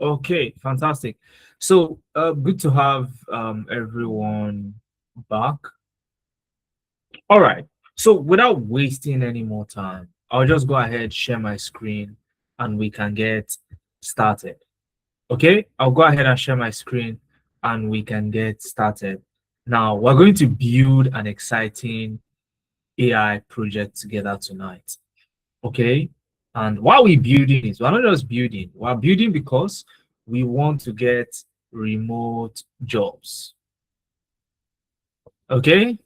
Okay, fantastic. So, good to have everyone back. All right. So, without wasting any more time, I'll just go ahead, share my screen, and we can get started. Okay, I'll go ahead and share my screen, and we can get started. Now, we're going to build an exciting AI project together tonight. Okay, and while we're building it, we're not just building, we're building because we want to get remote jobs. Okay,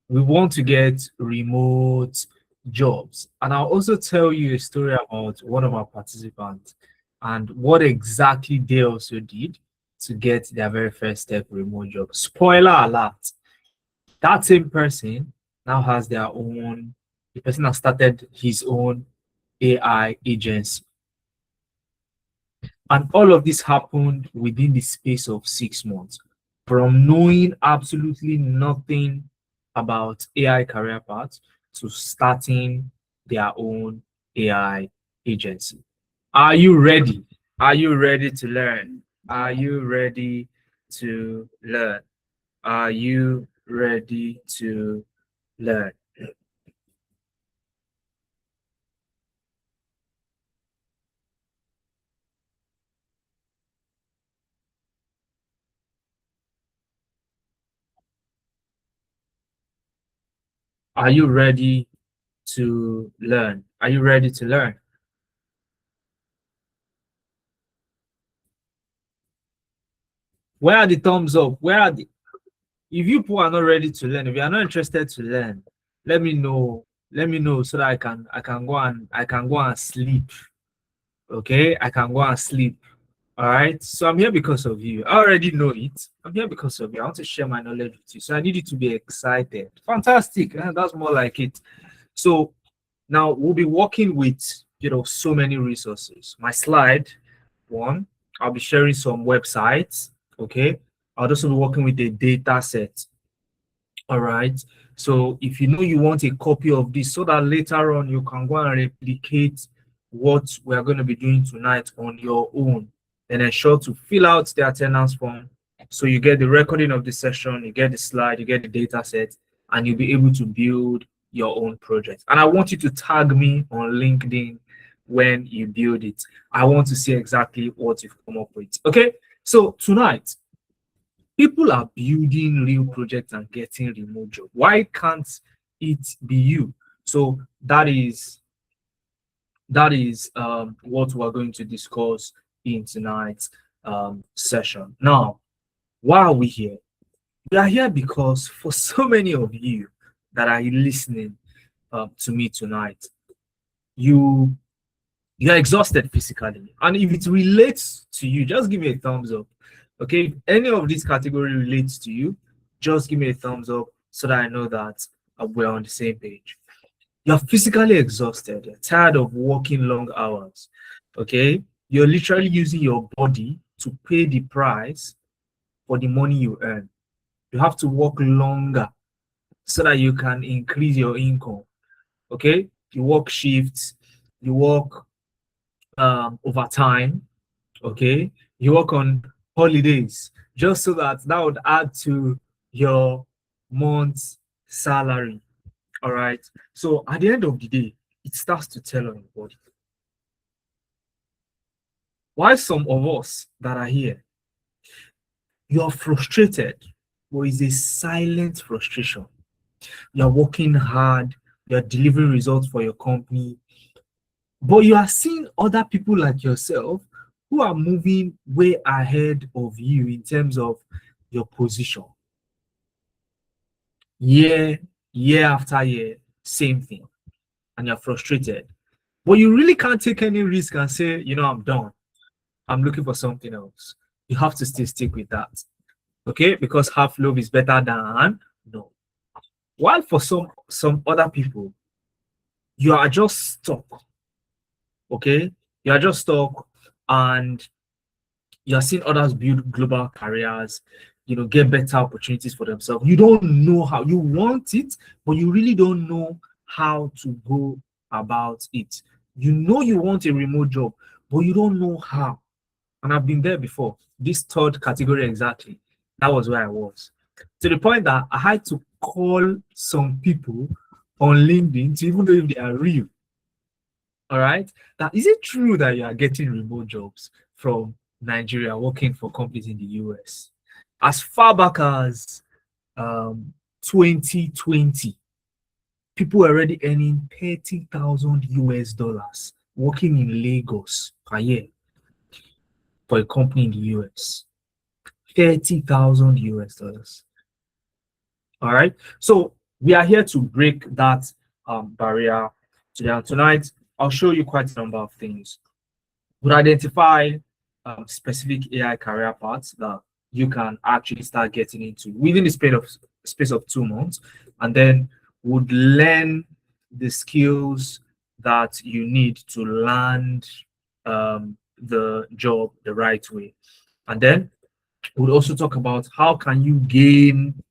we want to get remote jobs. And I'll also tell you a story about one of our participants and what exactly they also did to get their very first step remote job. Spoiler alert, that same person now has their own, the person has started his own AI agency. And all of this happened within the space of 6 months. From knowing absolutely nothing about AI career paths to starting their own AI agency. Are you ready? Are you ready to learn? Are you ready to learn? Are you ready to learn? Are you ready to learn? Are you ready to learn? Where are the thumbs up? Where are the if you people are not ready to learn, if you are not interested to learn, let me know. Let me know so that I can go and sleep. Okay, I can go and sleep. All right. So I'm here because of you. I already know it. I'm here because of you. I want to share my knowledge with you. So I need you to be excited. Fantastic. That's more like it. So now we'll be working with so many resources. My slide one. I'll be sharing some websites. Okay. I'll also be working with a data set. All right. So if you know you want a copy of this so that later on you can go and replicate what we're going to be doing tonight on your own, then ensure to fill out the attendance form. So you get the recording of the session, you get the slide, you get the data set, and you'll be able to build your own project. And I want you to tag me on LinkedIn when you build it. I want to see exactly what you've come up with. Okay. So tonight, people are building real projects and getting remote job. Why can't it be you? So that is what we're going to discuss in tonight's session. Now, why are we here? We are here because for so many of you that are listening to me tonight, you you're exhausted physically, and if it relates to you, just give me a thumbs up. Okay, if any of this category relates to you, just give me a thumbs up so that I know that we're on the same page. You're physically exhausted, you're tired of working long hours. Okay, you're literally using your body to pay the price for the money you earn. You have to work longer so that you can increase your income. Okay, you work shifts, you work overtime. Okay, you work on holidays just so that would add to your month's salary. All right. So at the end of the day, it starts to tell on your body. Why some of us that are here, you're frustrated, but it's a silent frustration. You're working hard, you're delivering results for your company, but you are seeing other people like yourself who are moving way ahead of you in terms of your position. Year, year after year, same thing. And you're frustrated. But you really can't take any risk and say, I'm done. I'm looking for something else. You have to still stick with that. Okay? Because half love is better than no. While for some other people, you are just stuck. Okay? You are just stuck and you're seeing others build global careers, get better opportunities for themselves. You don't know how you want it, but you really don't know how to go about it. You know you want a remote job, but you don't know how. And I've been there before. This third category exactly. That was where I was. To the point that I had to call some people on LinkedIn to even know if they are real. All right. Now, is it true that you are getting remote jobs from Nigeria working for companies in the US? As far back as 2020, people were already earning 30,000 US dollars working in Lagos per year for a company in the US. 30,000 US dollars. All right. So we are here to break that barrier today. And tonight, I'll show you quite a number of things. We'll identify specific AI career paths that you can actually start getting into within the space of 2 months, and then would learn the skills that you need to land the job the right way. And then we'll also talk about how can you gain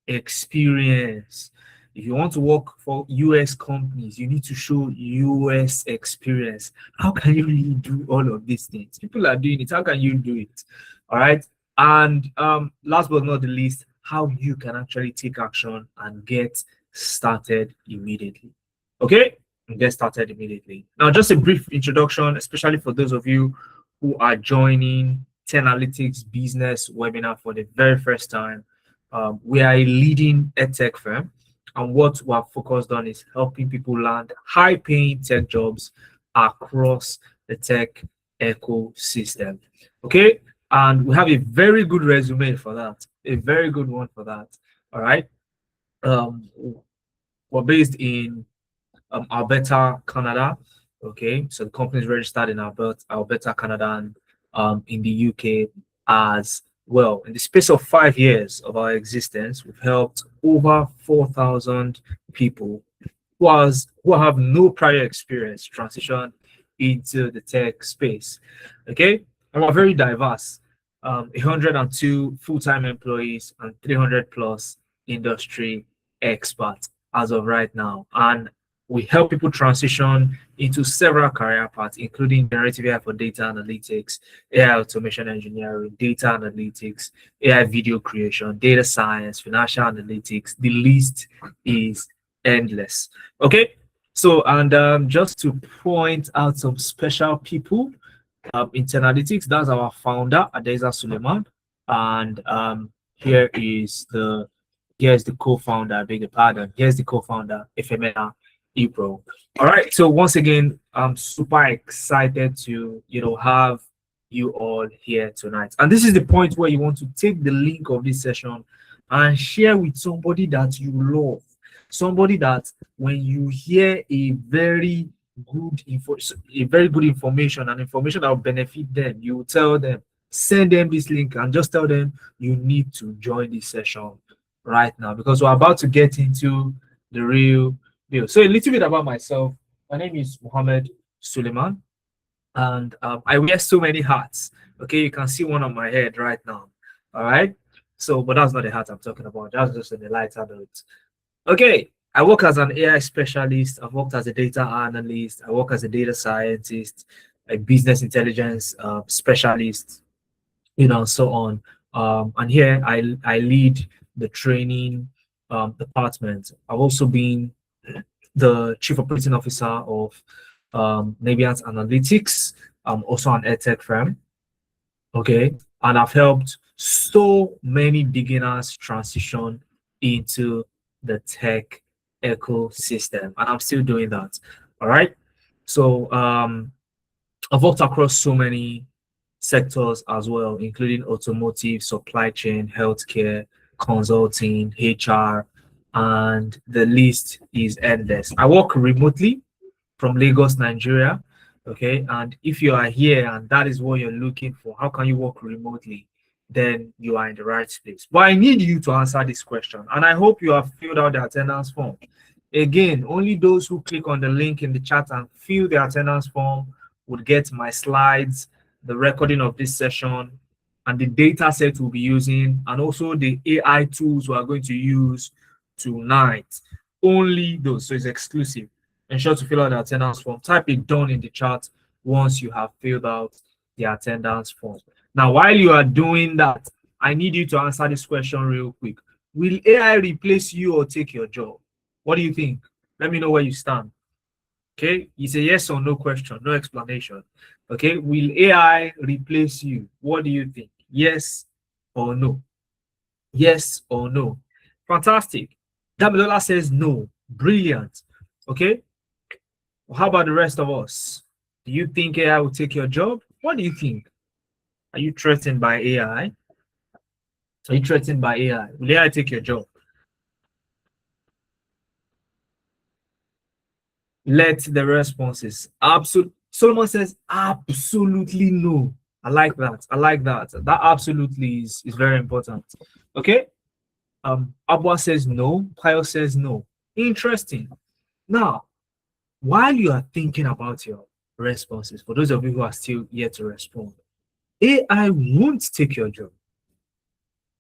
experience. If you want to work for US companies, you need to show US experience. How can you really do all of these things? People are doing it. How can you do it? All right. And last but not the least, how you can actually take action and get started immediately. Okay? And get started immediately. Now, just a brief introduction, especially for those of you who are joining Tenalytics business webinar for the very first time. We are a leading edtech firm, and what we are focused on is helping people land high-paying tech jobs across the tech ecosystem. Okay, and we have a very good resume for that, a very good one for that. All right, we're based in Alberta, Canada. Okay, so the company is registered in Alberta, Canada, and in the UK as well. In the space of 5 years of our existence, we've helped over 4,000 people who have no prior experience transition into the tech space. Okay, and we're very diverse. 102 full-time employees and 300 plus industry experts as of right now. And we help people transition into several career paths, including generative AI for data analytics, AI automation engineering, data analytics, AI video creation, data science, financial analytics. The list is endless. Okay, so and just to point out some special people in Tenalytics, that's our founder, Adeza Suleiman, and here's the co-founder, I beg your pardon. Here's the co-founder, Efemena April. All right. So once again, I'm super excited to have you all here tonight. And this is the point where you want to take the link of this session and share with somebody that you love, somebody that when you hear a very good information and information that will benefit them, you will tell them, send them this link and just tell them you need to join this session right now, because we're about to get into the real deal. So a little bit about myself. My name is Mohammed Suleiman, and I wear so many hats. Okay, you can see one on my head right now. All right. So, but that's not the hat I'm talking about. That's just in the lighter note. Okay, I work as an AI specialist. I've worked as a data analyst. I work as a data scientist, a business intelligence specialist, so on. And here I lead the training department. I've also been the chief operating officer of Naviance Analytics, also an edtech firm. Okay, and I've helped so many beginners transition into the tech ecosystem, and I'm still doing that. All right, so I've worked across so many sectors as well, including automotive, supply chain, healthcare, consulting, HR, and the list is endless. I work remotely from Lagos, Nigeria. Okay, and if you are here and that is what you're looking for, how can you work remotely? Then you are in the right place. But I need you to answer this question, and I hope you have filled out the attendance form. Again, only those who click on the link in the chat and fill the attendance form would get my slides, the recording of this session, and the data set we'll be using, and also the AI tools we are going to use tonight. Only those, so it's exclusive. Ensure to fill out the attendance form. Type it down in the chat once you have filled out the attendance form. Now, while you are doing that, I need you to answer this question real quick. Will AI replace you or take your job? What do you think? Let me know where you stand. Okay, it's a yes or no question, no explanation. Okay, will AI replace you? What do you think? Yes or no? Yes or no? Fantastic. Damilola says no. Brilliant. Okay, well, how about the rest of us? Do you think AI will take your job? What do you think? Are you threatened by AI? Are you threatened by AI? Will AI take your job? Let the responses. Absolutely. Solomon says absolutely no. I like that. I like that. That absolutely is very important. Okay. Abwa says no. Kyle says no. Interesting. Now, while you are thinking about your responses, for those of you who are still yet to respond, AI won't take your job.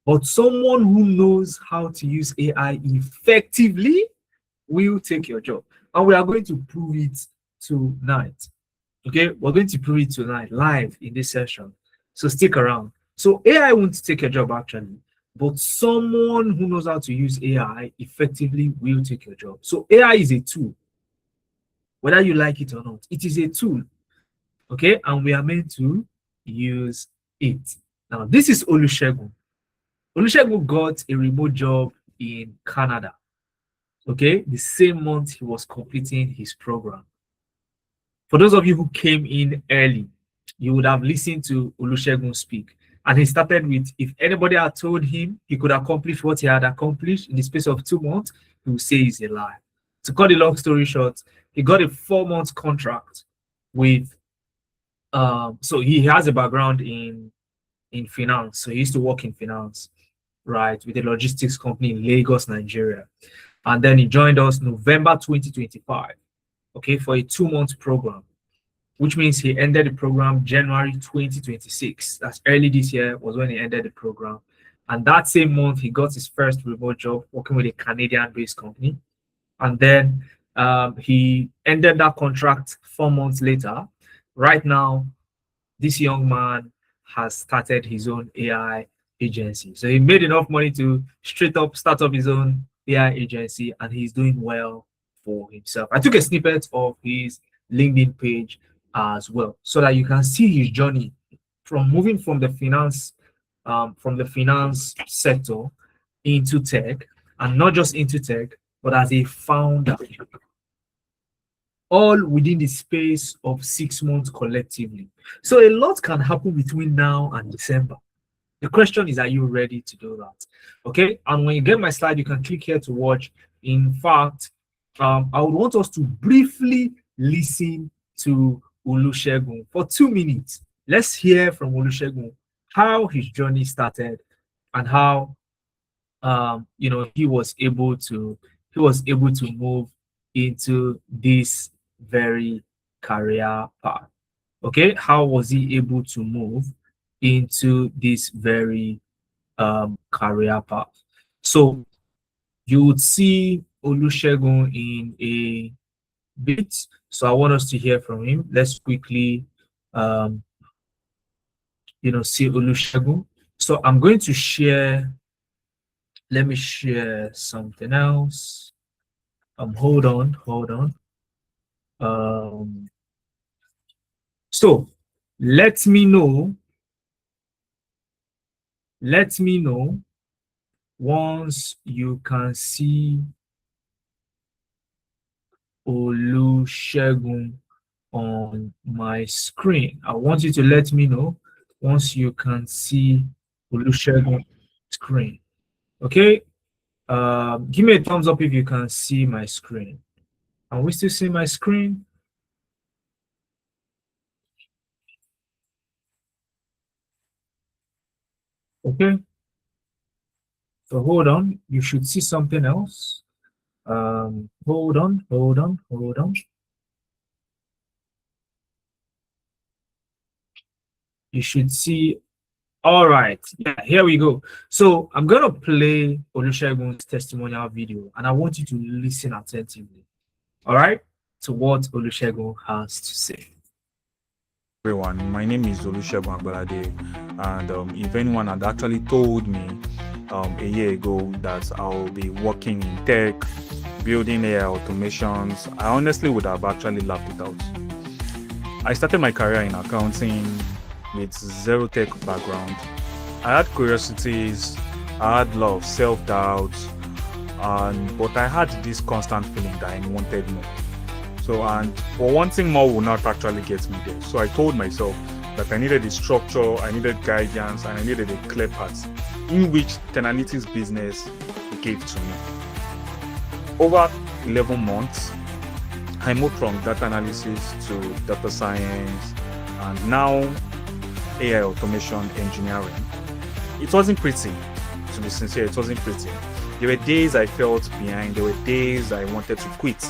But someone who knows how to use AI effectively will take your job. And we are going to prove it tonight. Okay, we're going to prove it tonight live in this session. So stick around. So AI won't take your job actually, but someone who knows how to use AI effectively will take your job. So AI is a tool, whether you like it or not. It is a tool. Okay, and we are meant to use it. Now, this is Olusegun. Olusegun got a remote job in Canada. Okay, the same month he was completing his program. For those of you who came in early, you would have listened to Olusegun speak. And he started with, if anybody had told him he could accomplish what he had accomplished in the space of 2 months, he would say it's a lie. To cut the long story short, he got a 4-month contract with, so he has a background in finance. So he used to work in finance, right, with a logistics company in Lagos, Nigeria. And then he joined us November 2025, okay, for a 2-month program, which means he ended the program January 2026. That's early this year was when he ended the program. And that same month, he got his first remote job working with a Canadian-based company. And then he ended that contract 4 months later. Right now, this young man has started his own AI agency. So he made enough money to straight up start up his own AI agency, and he's doing well for himself. I took a snippet of his LinkedIn page as well, so that you can see his journey from moving from the finance sector into tech, and not just into tech, but as a founder, all within the space of 6 months collectively. So a lot can happen between now and December. The question is, are you ready to do that? Okay, and when you get my slide, you can click here to watch. In fact, I would want us to briefly listen to Olusegun for 2 minutes. Let's hear from Olusegun how his journey started and how he was able to move into this very career path. Okay, how was he able to move into this very career path? So you would see Olusegun in a bit. So I want us to hear from him. Let's quickly see Olusegun. So I'm going to share. Let me share something else. Hold on. So let me know once you can see Olusegun on my screen. I want you to let me know once you can see Olusegun screen. Okay, give me a thumbs up if you can see my screen. Can we still see my screen? Okay, so hold on, you should see something else. Hold on. You should see. All right, yeah, here we go. So I'm gonna play Olusegun's testimonial video, and I want you to listen attentively. All right, to what Olusegun has to say. everyone. My name is Olusegun Agbalade, and if anyone had actually told me a year ago that I'll be working in tech, building AI automations, I honestly would have actually laughed it out. I started my career in accounting with zero tech background. I had curiosities, I had a lot of self-doubt, but I had this constant feeling that I wanted more. So, and for wanting more will not actually get me there. So I told myself that I needed a structure, I needed guidance, and I needed a clear path in which Tenalytics business gave to me. Over 11 months, I moved from data analysis to data science and now AI automation engineering. It wasn't pretty, to be sincere, it wasn't pretty. There were days I felt behind, there were days I wanted to quit.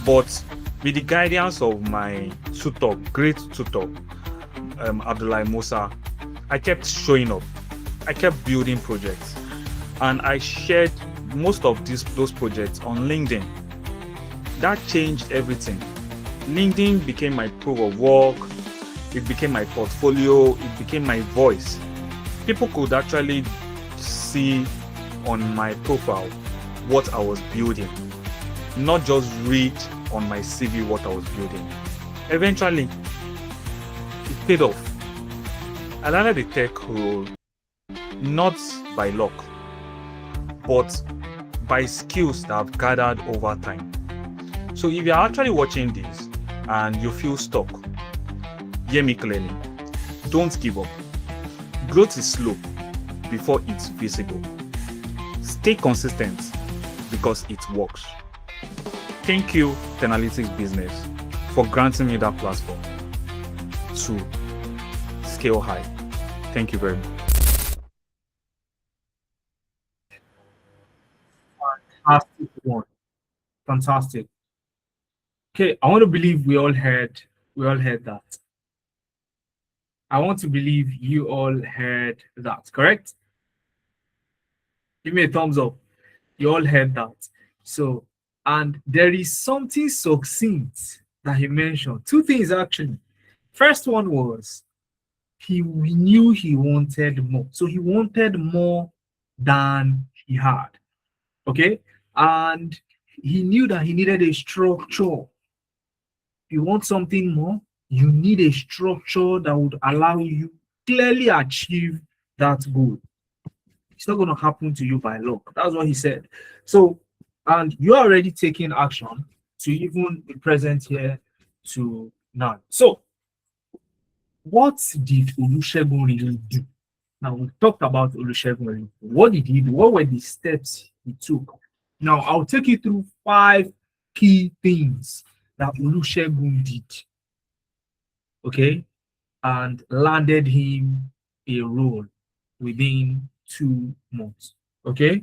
But with the guidance of my tutor, great tutor, Abdullah Musa, I kept showing up. I kept building projects. And I shared most of those projects on LinkedIn. That changed everything. LinkedIn became my proof of work. It became my portfolio. It became my voice. People could actually see on my profile what I was building, not just read on my CV what I was building. Eventually, it paid off. I landed a tech role not by luck, but by skills that I've gathered over time. So if you're actually watching this and you feel stuck, hear me clearly. Don't give up. Growth is slow before it's visible. Stay consistent because it works. Thank you, Tenalytics Business, for granting me that platform to scale high. Thank you very much. Fantastic one. Fantastic. Okay, I want to believe we all heard that. I want to believe you all heard that, correct? Give me a thumbs up. You all heard that. So, and there is something succinct that he mentioned. Two things actually. First one was he knew he wanted more. So he wanted more than he had. Okay. And he knew that he needed a structure. If you want something more, you need a structure that would allow you clearly achieve that goal. It's not going to happen to you by luck. That's what he said. So, and you're already taking action to even be present here to now. So, what did Olusegun really do? Now, we talked about Olusegun. What did he do? What were the steps he took? Now, I'll take you through 5 key things that Olusegun did, okay, and landed him a role within 2 months, okay?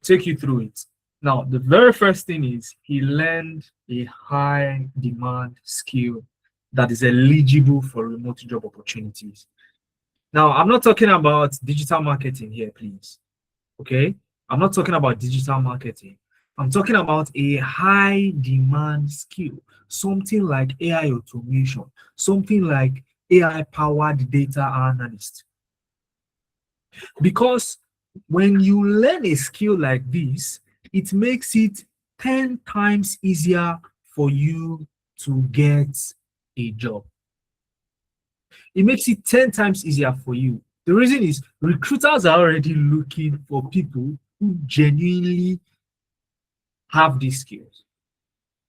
Take you through it. Now, the very first thing is he learned a high demand skill that is eligible for remote job opportunities. Now, I'm not talking about digital marketing here, please, okay? I'm not talking about digital marketing. I'm talking about a high demand skill, something like AI automation, something like AI powered data analyst. Because when you learn a skill like this, it makes it 10 times easier for you to get a job. It makes it 10 times easier for you. The reason is recruiters are already looking for people who genuinely have these skills.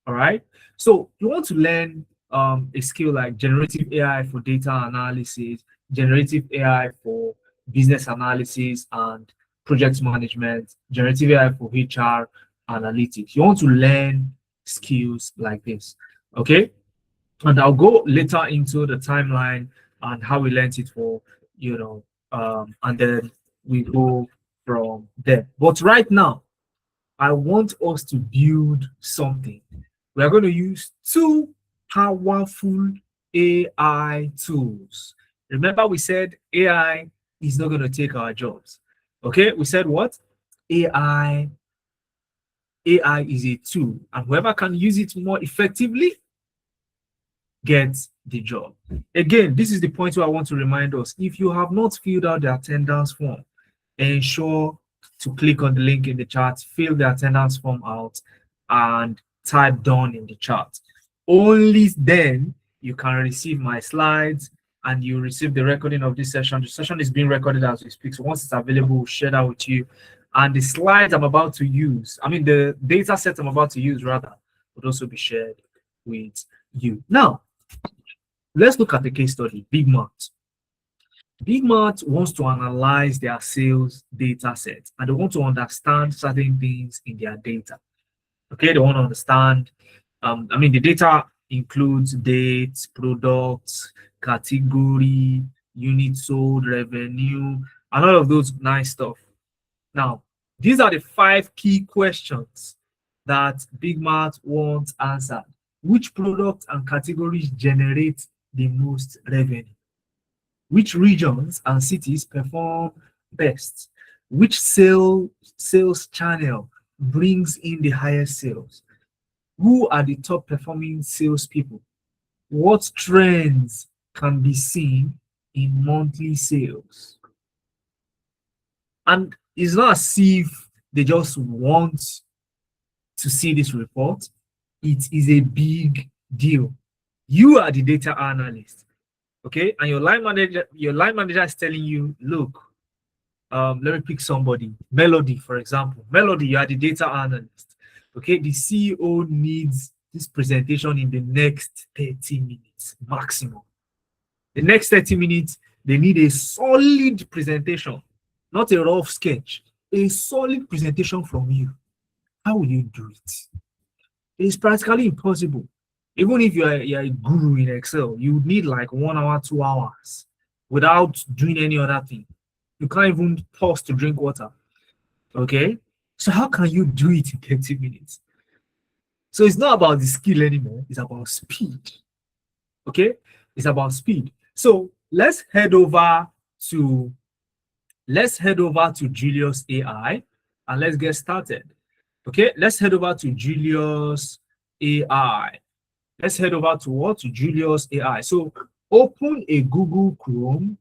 All right. So you want to learn a skill like generative AI for data analysis, generative AI for business analysis and project management, generative AI for HR analytics. You want to learn skills like this. Okay. And I'll go later into the timeline and how we learned it for, and then we go from there. But right now, I want us to build something. We are going to use 2 powerful AI tools. Remember, we said AI is not going to take our jobs. Okay, we said what? AI is a tool, and whoever can use it more effectively get the job. Again, this is the point where I want to remind us, if you have not filled out the attendance form, ensure to click on the link in the chat, fill the attendance form out, and type done in the chat. Only then you can receive my slides and you receive the recording of this session. The session is being recorded as we speak, so once it's available, we'll share that with you. And the slides I'm about to use, I mean the data set I'm about to use rather, would also be shared with you. Now, let's look at the case study, Big Mart. Big Mart wants to analyze their sales data set, and they want to understand certain things in their data. Okay, they want to understand, the data includes dates, products, category, units sold, revenue, and all of those nice stuff. Now, these are the 5 key questions that Big Mart wants answered. Which products and categories generate the most revenue? Which regions and cities perform best? Which sales channel brings in the highest sales? Who are the top performing salespeople? What trends can be seen in monthly sales? And it's not as if they just want to see this report. It is a big deal. You are the data analyst, okay? And your line manager is telling you, look, let me pick somebody, Melody, for example. Melody, you are the data analyst, okay? The CEO needs this presentation in the next 30 minutes maximum. The next 30 minutes, they need a solid presentation, not a rough sketch, a solid presentation from you. How will you do it? It's practically impossible. Even if you're a guru in Excel, you would need like 1 hour, 2 hours without doing any other thing. You can't even pause to drink water. Okay? So how can you do it in 30 minutes? So it's not about the skill anymore. It's about speed. Okay? It's about speed. So let's head over to Julius AI and let's get started. Okay, let's head over to Julius AI. Let's head over to what? To Julius AI. So open a Google Chrome,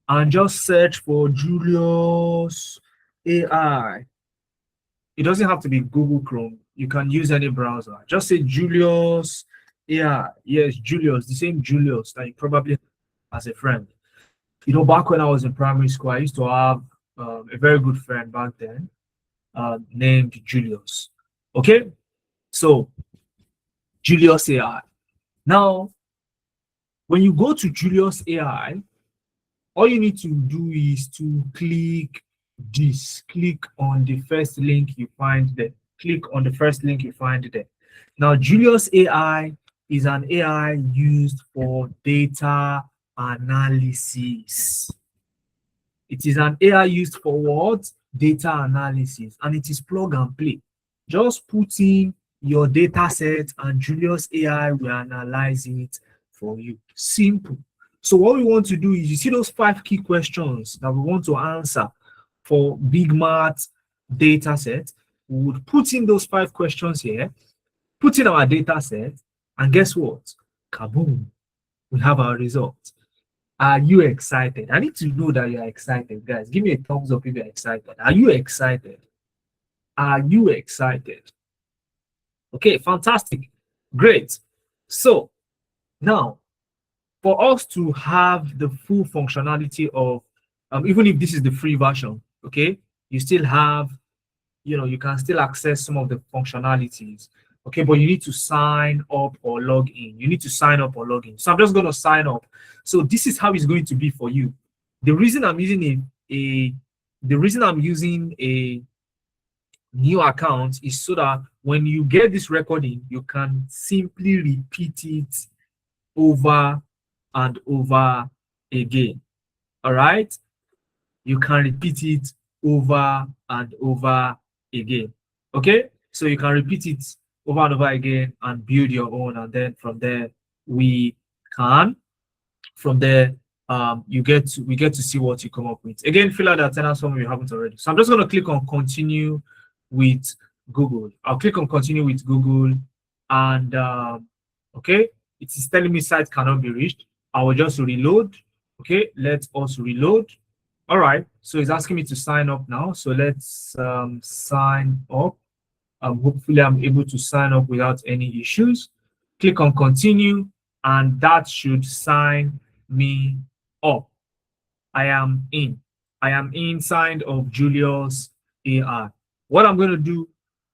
and just search for Julius AI. It doesn't have to be Google Chrome. You can use any browser. Just say Julius AI. Yes, Julius, the same Julius that you probably have as a friend. You know, back when I was in primary school, I used to have a very good friend back then. Named Julius. Okay, so Julius AI. Now, when you go to Julius AI, all you need to do is to click on the first link you find there. Click on the first link you find there. Now, Julius AI is an AI used for data analysis. It is an AI used for what? Data analysis, and it is plug and play. Just put in your data set and Julius AI will analyze it for you. Simple. So what we want to do is, you see those 5 key questions that we want to answer for Big Mart data set. We would put in those 5 questions here, put in our data set, and guess what? Kaboom! We have our results. Are you excited? I need to know that you're excited, guys. Give me a thumbs up if you're excited. Are you excited? Are you excited? Okay, fantastic. Great. So now, for us to have the full functionality of, even if this is the free version, okay, you still have, you can still access some of the functionalities. Okay, but you need to sign up or log in. You need to sign up or log in. So I'm just going to sign up. So this is how it's going to be for you. The reason I'm using a new account is so that when you get this recording, you can simply repeat it over and over again. All right? You can repeat it over and over again. Okay? So you can repeat it over and over again and build your own, and then from there we get to see what you come up with. Again, fill out the attendance form if you haven't already. So I'm just going to click on continue with Google. I'll click on continue with Google, and Okay, it is telling me site cannot be reached. I will just reload. Okay, let us reload. All right, so it's asking me to sign up now. So let's sign up. Hopefully I'm able to sign up without any issues. Click on continue, and that should sign me up. I am in. I am inside of Julius AI. What I'm going to do,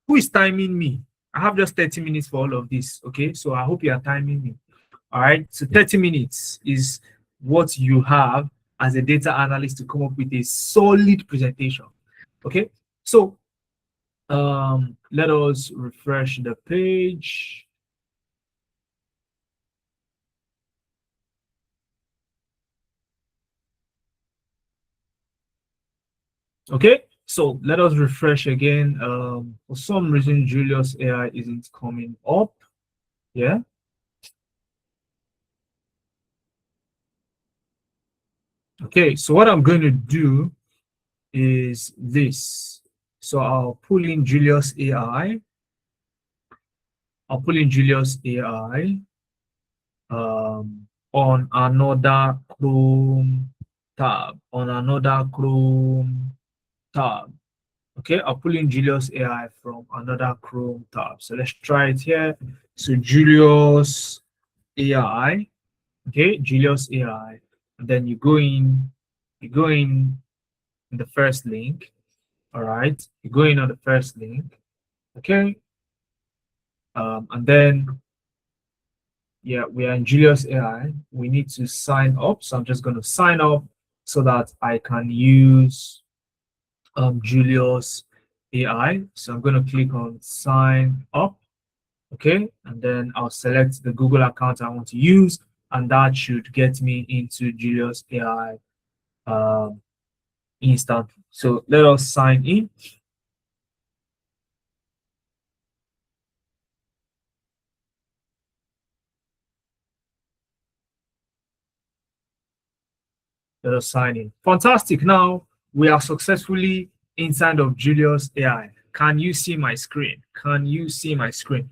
who is timing me? I have just 30 minutes for all of this. Okay, so I hope you are timing me. All right, so 30 minutes is what you have as a data analyst to come up with a solid presentation. Okay, so let us refresh the page. Okay, so let us refresh again. For some reason, Julius AI isn't coming up. Yeah. Okay, so what I'm going to do is this. So I'll pull in Julius AI. I'll pull in Julius AI on another Chrome tab. On another Chrome tab. Okay, I'll pull in Julius AI from another Chrome tab. So let's try it here. So Julius AI. Okay, Julius AI. And then you go in the first link. All right, you go in on the first link. Okay. And then yeah, we are in Julius AI. We need to sign up. So I'm just going to sign up so that I can use Julius AI. So I'm going to click on sign up. Okay, and then I'll select the Google account I want to use, and that should get me into Julius AI instantly. So let us sign in. Let us sign in. Fantastic. Now we are successfully inside of Julius AI. Can you see my screen? Can you see my screen?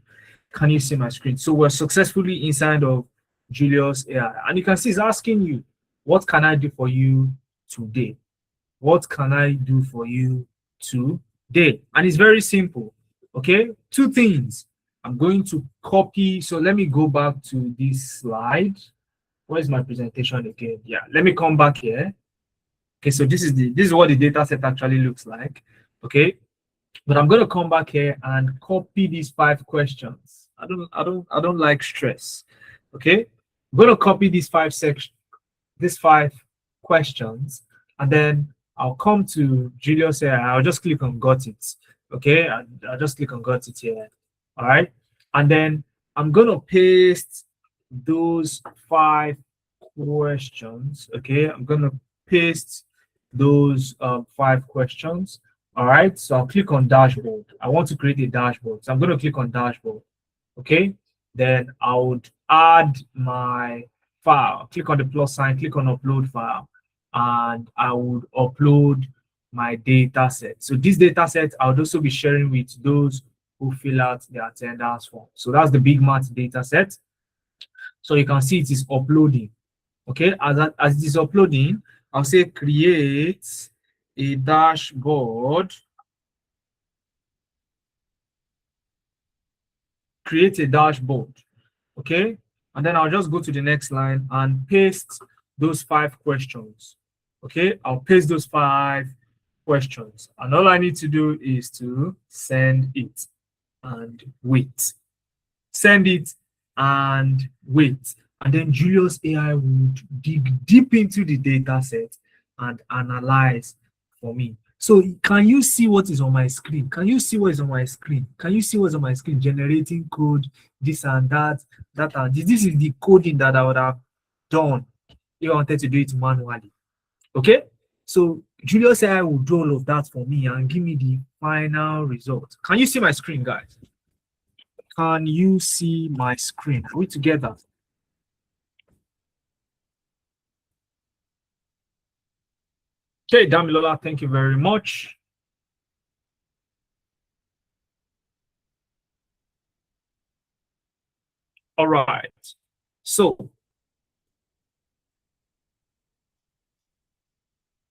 Can you see my screen? So we're successfully inside of Julius AI. And you can see it's asking you, what can I do for you today? What can I do for you today? And it's very simple. Okay, two things. I'm going to copy. So let me go back to this slide. Where's my presentation again? Yeah, let me come back here. Okay, so this is what the data set actually looks like. Okay, but I'm going to come back here and copy these 5 questions. I don't like stress. Okay, I'm going to copy these 5 questions, and then I'll come to Julius here. I'll just click on got it. Okay, I'll just click on got it here. All right, and then I'm going to paste those 5 questions. Okay, I'm going to paste those 5 questions. All right, so I'll click on dashboard. I want to create a dashboard, so I'm going to click on dashboard. Okay, then I would add my file. Click on the plus sign, click on upload file, and I would upload my data set. So this data set I would also be sharing with those who fill out the attendance form. So that's the Big Mat data set. So you can see it is uploading. Okay, as it is uploading, I'll say create a dashboard. Create a dashboard. Okay, and then I'll just go to the next line and paste those 5 questions. Okay, I'll paste those 5 questions, and all I need to do is to send it and wait. Send it and wait. And then Julius AI would dig deep into the data set and analyze for me. So can you see what is on my screen? Can you see what is on my screen? Can you see what's on my screen? Generating code, this and that, that and this. This is the coding that I would have done if I wanted to do it manually. Okay? So Julius AI will do all of that for me and give me the final result. Can you see my screen, guys? Can you see my screen? Are we together? Okay, Damilola, thank you very much. All right. So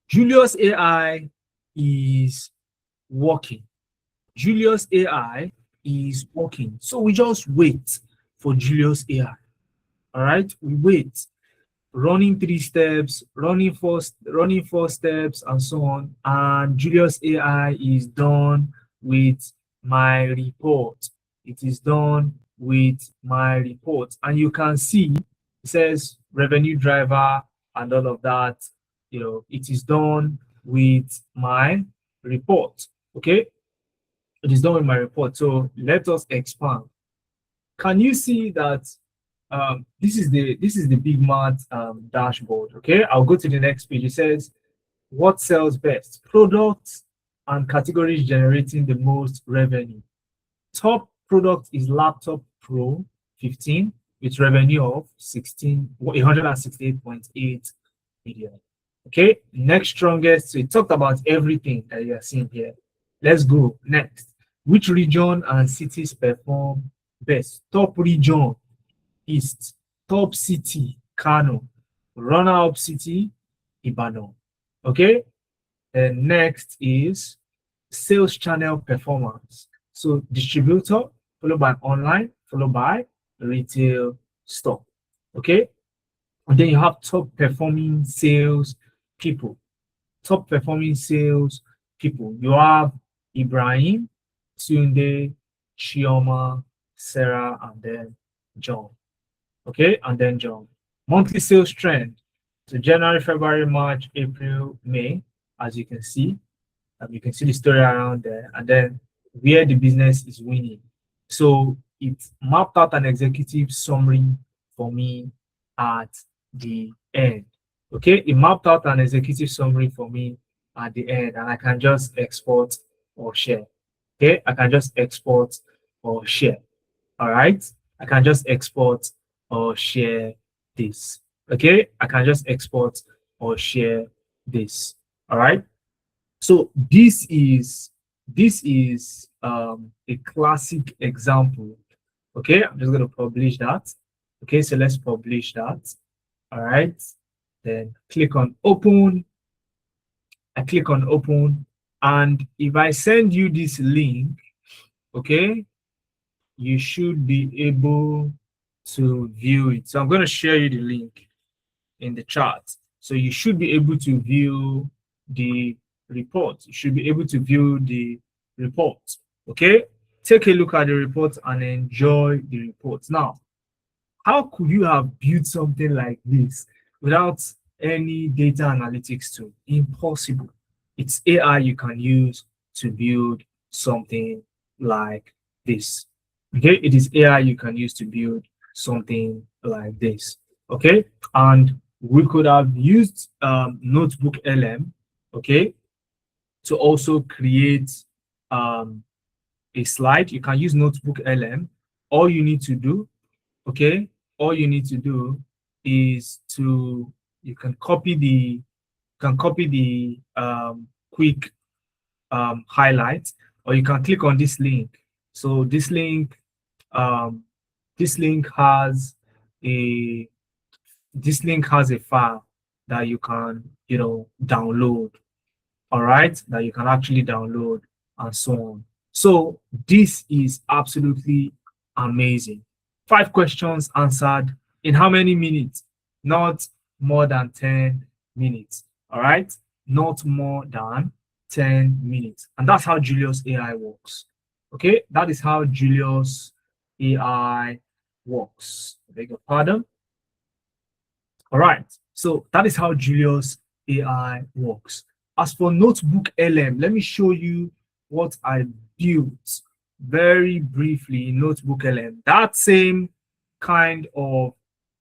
Julius AI is working. Julius AI is working. So we just wait for Julius AI. All right, we wait. Running 3 steps, running four steps, and so on. And Julius AI is done with my report. It is done with my report. And you can see it says revenue driver and all of that. You know, it is done with my report. Okay, it is done with my report. So let us expand. Can you see that this is the Big Math dashboard? Okay, I'll go to the next page. It says what sells best, products and categories generating the most revenue. Top product is laptop pro 15 with revenue of 168.8 million. Okay, next strongest. So it talked about everything that you are seeing here. Let's go next. Which region and cities perform best? Top region East, top city Kano, runner-up city Ibadan. Okay, and next is sales channel performance. So distributor followed by online followed by retail store. Okay, and then you have top performing sales people. Top performing sales people. You have Ibrahim, Tunde, Chioma, Sarah, and then John. Okay, and then John. Monthly sales trend. So January, February, March, April, May, as you can see. You can see the story around there, and then where the business is winning. So it mapped out an executive summary for me at the end. Okay, it mapped out an executive summary for me at the end, and I can just export or share. Okay, I can just export or share. All right, I can just export or share this. Okay, I can just export or share this. All right. So this is a classic example. Okay, I'm just going to publish that. Okay, so let's publish that. All right, then click on open. I click on open, and if I send you this link, okay, you should be able to view it. So I'm going to share you the link in the chat. So you should be able to view the report. You should be able to view the report. Okay, take a look at the report and enjoy the report. Now, how could you have built something like this without any data analytics tool? Impossible. It's AI you can use to build something like this. Okay, it is AI you can use to build something like this. Okay, and we could have used Notebook LM, okay, to also create a slide. You can use Notebook LM. All you need to do, okay, all you need to do is you can copy the quick highlights, or you can click on this link. So this link has a file that you can download. All right, that you can actually download and so on. So this is absolutely amazing. 5 questions answered in how many minutes? Not more than 10 minutes. All right, not more than 10 minutes. And that's how Julius AI works. Okay, that is how Julius AI works. I beg your pardon. All right, so that is how Julius AI works. As for Notebook LM, let me show you what I built very briefly in Notebook LM. That same kind of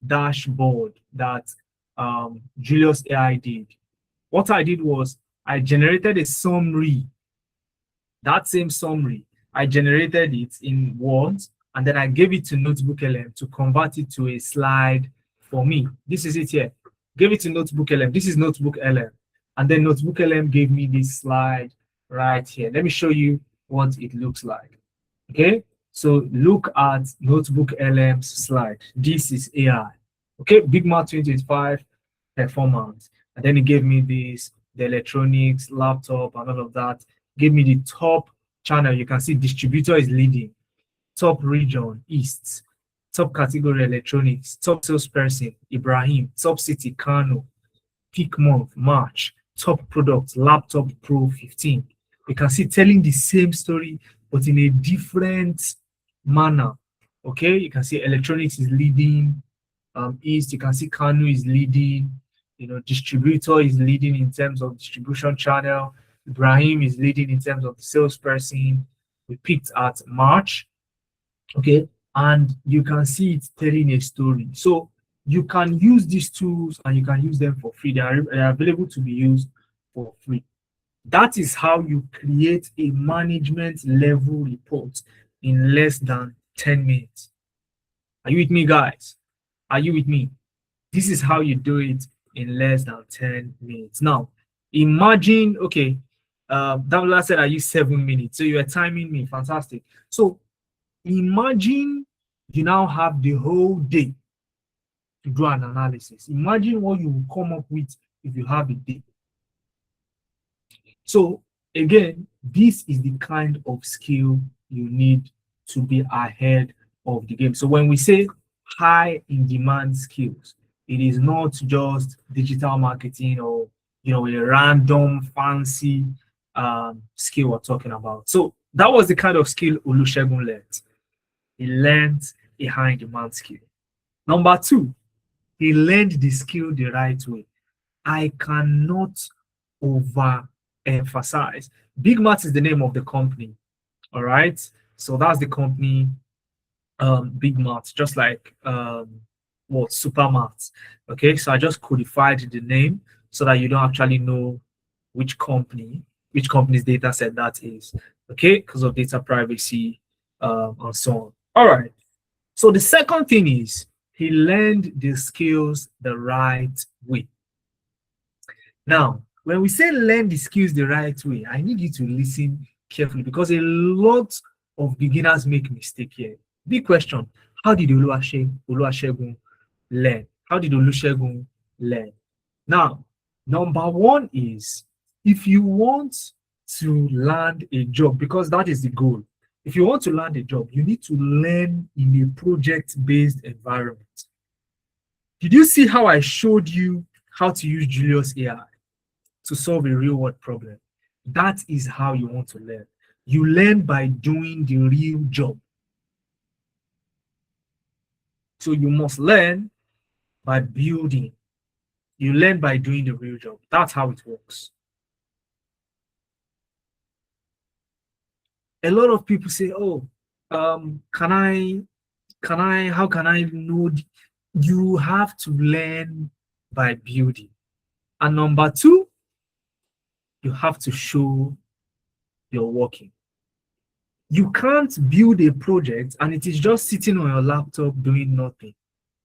dashboard that Julius AI did. What I did was I generated a summary. That same summary, I generated it in Word, and then I gave it to Notebook LM to convert it to a slide for me. This is it here. Gave it to Notebook LM. This is Notebook LM. And then Notebook LM gave me this slide right here. Let me show you what it looks like. Okay, So look at Notebook LM's slide. This is AI. Okay, Big Mac 2025 performance. And then it gave me this, the electronics, laptop, and all of that. Gave me the top channel. You can see distributor is leading. Top region, East. Top category, electronics. Top salesperson, Ibrahim. Top city, Kano. Peak month, March. Top product, laptop Pro 15. You can see telling the same story, but in a different manner. Okay, you can see electronics is leading, East. You can see Kano is leading. You know, distributor is leading in terms of distribution channel. Ibrahim is leading in terms of the salesperson. We picked at March. Okay, and you can see it's telling a story. So you can use these tools and you can use them for free. They are available to be used for free. That is how you create a management level report in less than 10 minutes. Are you with me, guys? Are you with me? This is how you do it in less than 10 minutes. Now, imagine, okay, Damla said I use 7 minutes. So you are timing me. Fantastic. So imagine you now have the whole day to do an analysis. Imagine what you will come up with if you have a day. So again, this is the kind of skill you need to be ahead of the game. So when we say high in demand skills, it is not just digital marketing or a random fancy skill we're talking about. So that was the kind of skill Olusegun learned. He learned a high in demand skill. Number two, he learned the skill the right way. I cannot overemphasize. Big Matt is the name of the company. All right. So that's the company, Big Matt, just like Supermart. Okay. So I just codified the name so that you don't actually know which company's data set that is. Okay. Because of data privacy and so on. All right. So the second thing is he learned the skills the right way. Now, when we say learn the skills the right way, I need you to listen carefully because a lot of beginners make mistake here. Big question, how did Olusegun learn? How did Olusegun learn? Now, number one is if you want to land a job, because that is the goal. If you want to land a job, you need to learn in a project-based environment. Did you see how I showed you how to use Julius AI to solve a real-world problem? That is how you want to learn. You learn by doing the real job. So you must learn by building. You learn by doing the real job. That's how it works. A lot of people say, oh, how can I know? You have to learn by building. And number two, you have to show you're working. You can't build a project and it is just sitting on your laptop doing nothing.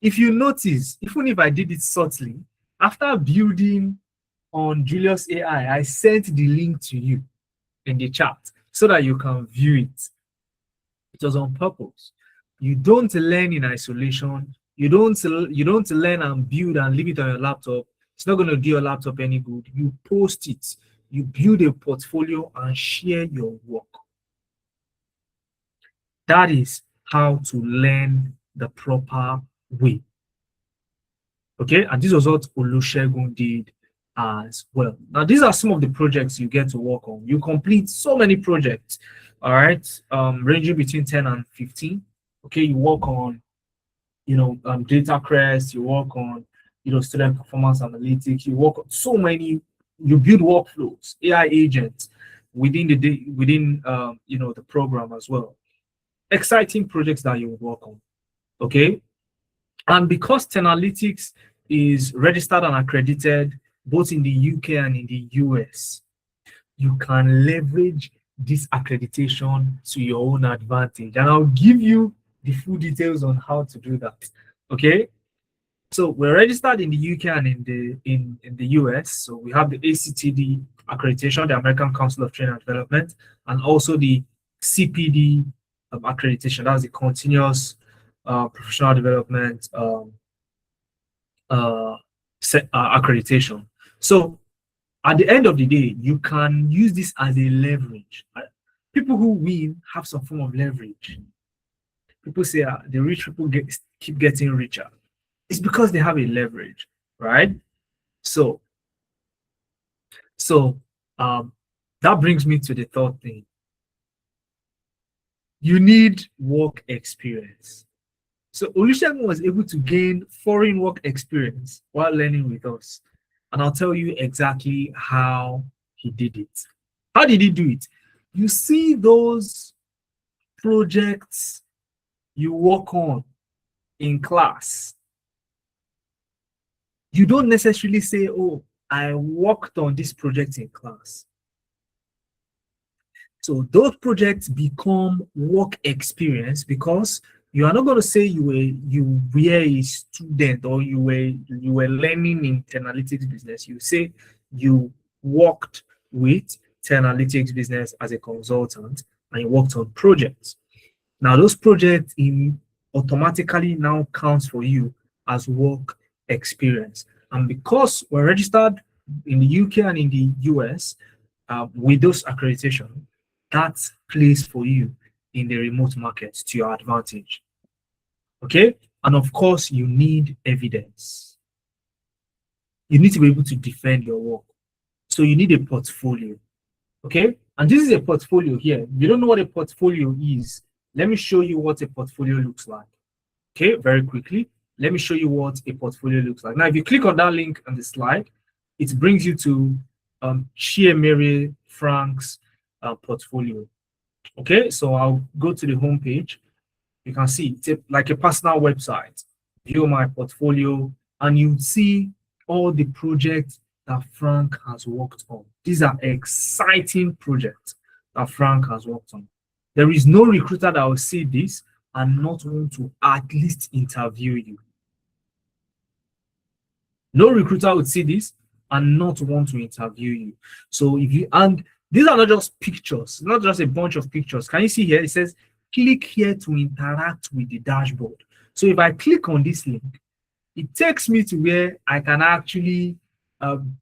If you notice, even if I did it subtly, after building on Julius AI, I sent the link to you in the chat so that you can view it. It was on purpose. You don't learn in isolation. You don't learn and build and leave it on your laptop. It's not going to do your laptop any good. You post it. You build a portfolio and share your work. That is how to learn the proper way. Okay, and this was what Olusegun did as well. Now, these are some of the projects you get to work on. You complete so many projects, all right, ranging between 10 and 15. Okay, you work on, data crest, you work on, student performance analytics, you work on so many, you build workflows, AI agents within the program as well. Exciting projects that you work on. Okay, and because Tenalytics is registered and accredited both in the UK and in the US, you can leverage this accreditation to your own advantage. And I'll give you the full details on how to do that. Okay, so we're registered in the UK and in the US. So we have the ACTD accreditation, the American Council of Training and Development, and also the CPD accreditation. That's the continuous professional development accreditation. So at the end of the day, you can use this as a leverage. People who win have some form of leverage. People say the rich people keep getting richer. It's because they have a leverage, right? So that brings me to the third thing. You need work experience. So Olusegun was able to gain foreign work experience while learning with us. And I'll tell you exactly how he did it. How did he do it? You see those projects you work on in class. You don't necessarily say, oh, I worked on this project in class. So those projects become work experience because you are not going to say you were a student or you were learning in Tenalytics business. You say you worked with Tenalytics business as a consultant and you worked on projects. Now those projects automatically now counts for you as work experience. And because we're registered in the UK and in the US with those accreditation, that plays for you in the remote markets to your advantage. Okay? And of course, you need evidence. You need to be able to defend your work. So you need a portfolio. Okay? And this is a portfolio here. If you don't know what a portfolio is, let me show you what a portfolio looks like. Okay, very quickly. Let me show you what a portfolio looks like. Now, if you click on that link on the slide, it brings you to Chiemere Frank's portfolio. Okay, so I'll go to the home page. You can see it's like a personal website. View my portfolio, and you see all the projects that Frank has worked on. These are exciting projects that Frank has worked on. There is no recruiter that will see this and not want to at least interview you. No recruiter would see this and not want to interview you. So if you, and these are not just pictures, not just a bunch of pictures. Can you see here? It says, click here to interact with the dashboard. So if I click on this link, it takes me to where I can actually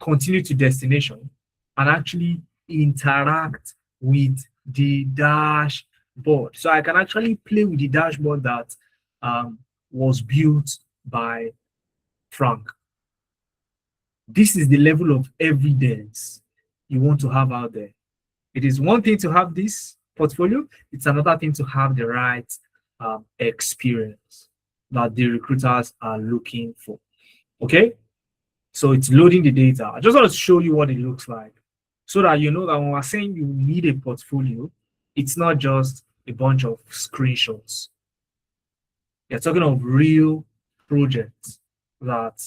continue to destination and actually interact with the dashboard. So I can actually play with the dashboard that was built by Frank. This is the level of evidence you want to have out there. It is one thing to have this portfolio. It's another thing to have the right experience that the recruiters are looking for. Okay, so it's loading the data. I just want to show you what it looks like so that you know that when we're saying you need a portfolio, it's not just a bunch of screenshots. You're talking of real projects that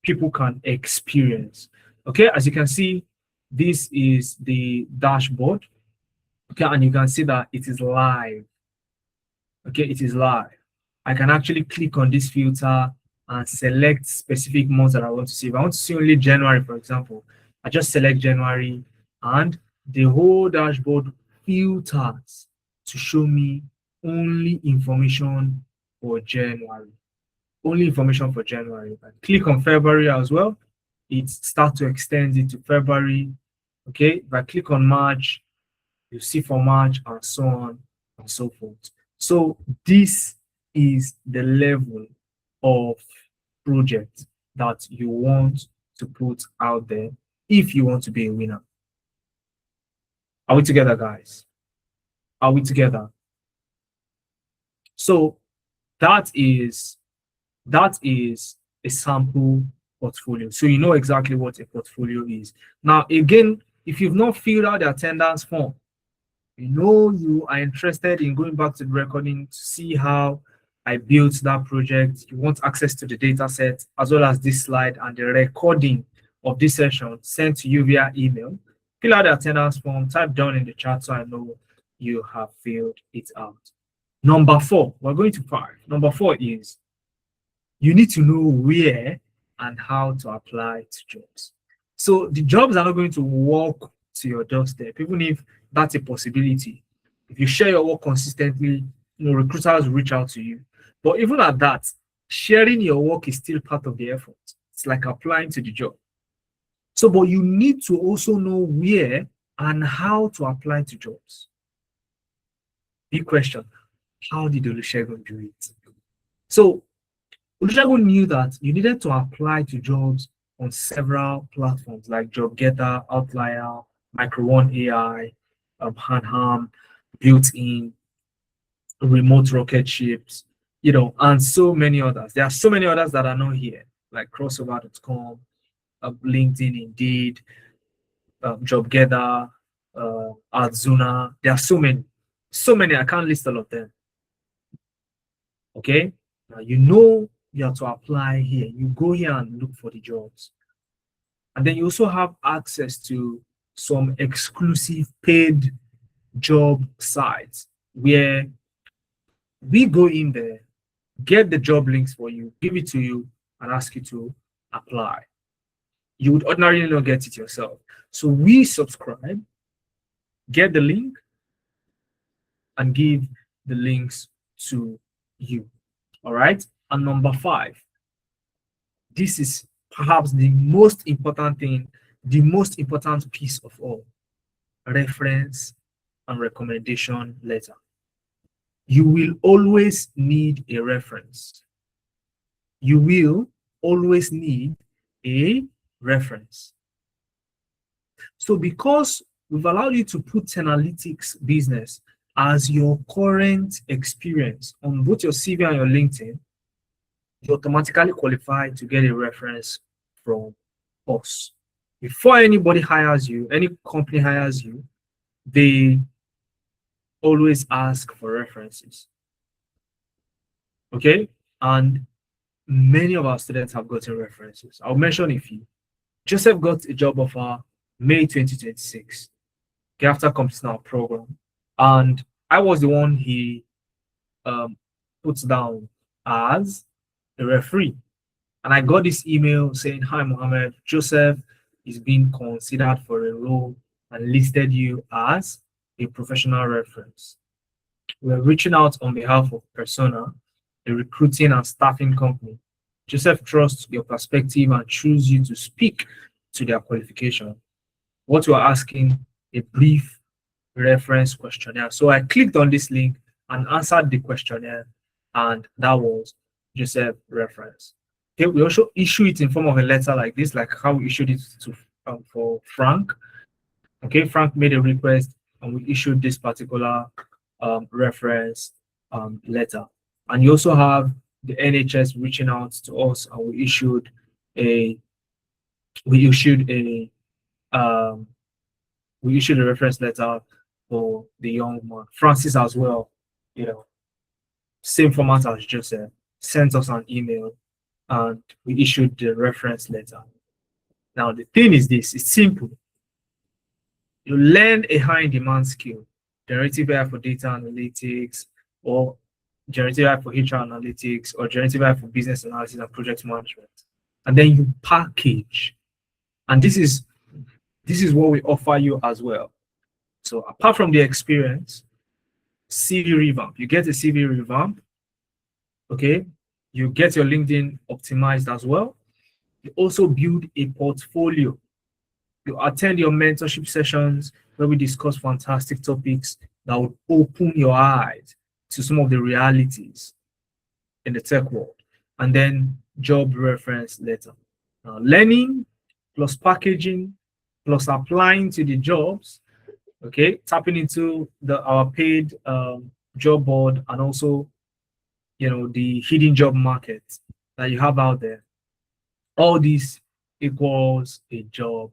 people can experience. Okay, as you can see, this is the dashboard. Okay, and you can see that it is live. Okay, it is live. I can actually click on this filter and select specific months that I want to see. If I want to see only January, for example, I just select January and the whole dashboard filters to show me only information for January. Only information for January. If I click on February as well, it starts to extend it to February. Okay, if I click on March, you see for March and so on and so forth. So this is the level of project that you want to put out there if you want to be a winner. Are we together, guys? Are we together? So that is a sample portfolio. So you know exactly what a portfolio is. Now, again, if you've not filled out the attendance form, you know you are interested in going back to the recording to see how I built that project. You want access to the data set as well as this slide and the recording of this session sent to you via email. Fill out the attendance form, type down in the chat so I know you have filled it out. Number 4, we're going to 5. Number 4 is you need to know where and how to apply to jobs. So the jobs are not going to walk to your doorstep, even if that's a possibility. If you share your work consistently, recruiters will reach out to you. But even at that, sharing your work is still part of the effort. It's like applying to the job. So, but you need to also know where and how to apply to jobs. Big question. How did Olusegun do it? So, Olusegun knew that you needed to apply to jobs on several platforms like JobGetter, Outlier, Micro1 AI, Hanham, Built-in, Remote Rocket Ships, and so many others. There are so many others that are not here, like Crossover.com, LinkedIn, Indeed, JobGetter, Azuna. There are so many. I can't list all of them. Okay, now you have to apply here. You go here and look for the jobs, and then you also have access to some exclusive paid job sites where we go in there, get the job links for you, give it to you, and ask you to apply. You would ordinarily not get it yourself. So we subscribe, get the link, and give the links to you. All right. And number 5, this is perhaps the most important thing, the most important piece of all: reference and recommendation letter. You will always need a reference. You will always need a reference. So because we've allowed you to put Tenalytics business as your current experience on both your CV and your LinkedIn, you automatically qualify to get a reference from us. Before anybody hires you, any company hires you, they always ask for references. Okay? And many of our students have gotten references. I'll mention a few. Joseph got a job offer May 2026, after completing our program. And I was the one he puts down as a referee. And I got this email saying, "Hi, Mohammed, Joseph is being considered for a role and listed you as a professional reference. We're reaching out on behalf of Persona, a recruiting and staffing company. Joseph trusts your perspective and chooses you to speak to their qualification. What you are asking, a brief reference questionnaire." So I clicked on this link and answered the questionnaire, and that was Joseph reference. Okay, we also issue it in form of a letter like this, like how we issued it to for Frank. Okay, Frank made a request, and we issued this particular reference letter. And you also have the NHS reaching out to us, and we issued a reference letter for the young man. Francis as well, same format as Joseph, sent us an email, and we issued the reference letter. Now the thing is this: it's simple. You learn a high demand skill, generative AI for data analytics, or generative AI for HR analytics, or generative AI for business analysis and project management, and then you package. And this is what we offer you as well. So apart from the experience, CV revamp. You get a CV revamp. Okay, you get your LinkedIn optimized as well. You also build a portfolio. You attend your mentorship sessions where we discuss fantastic topics that would open your eyes to some of the realities in the tech world. And then job reference letter. Now, learning plus packaging plus applying to the jobs, okay, tapping into our paid job board, and also the hidden job market that you have out there. All this equals a job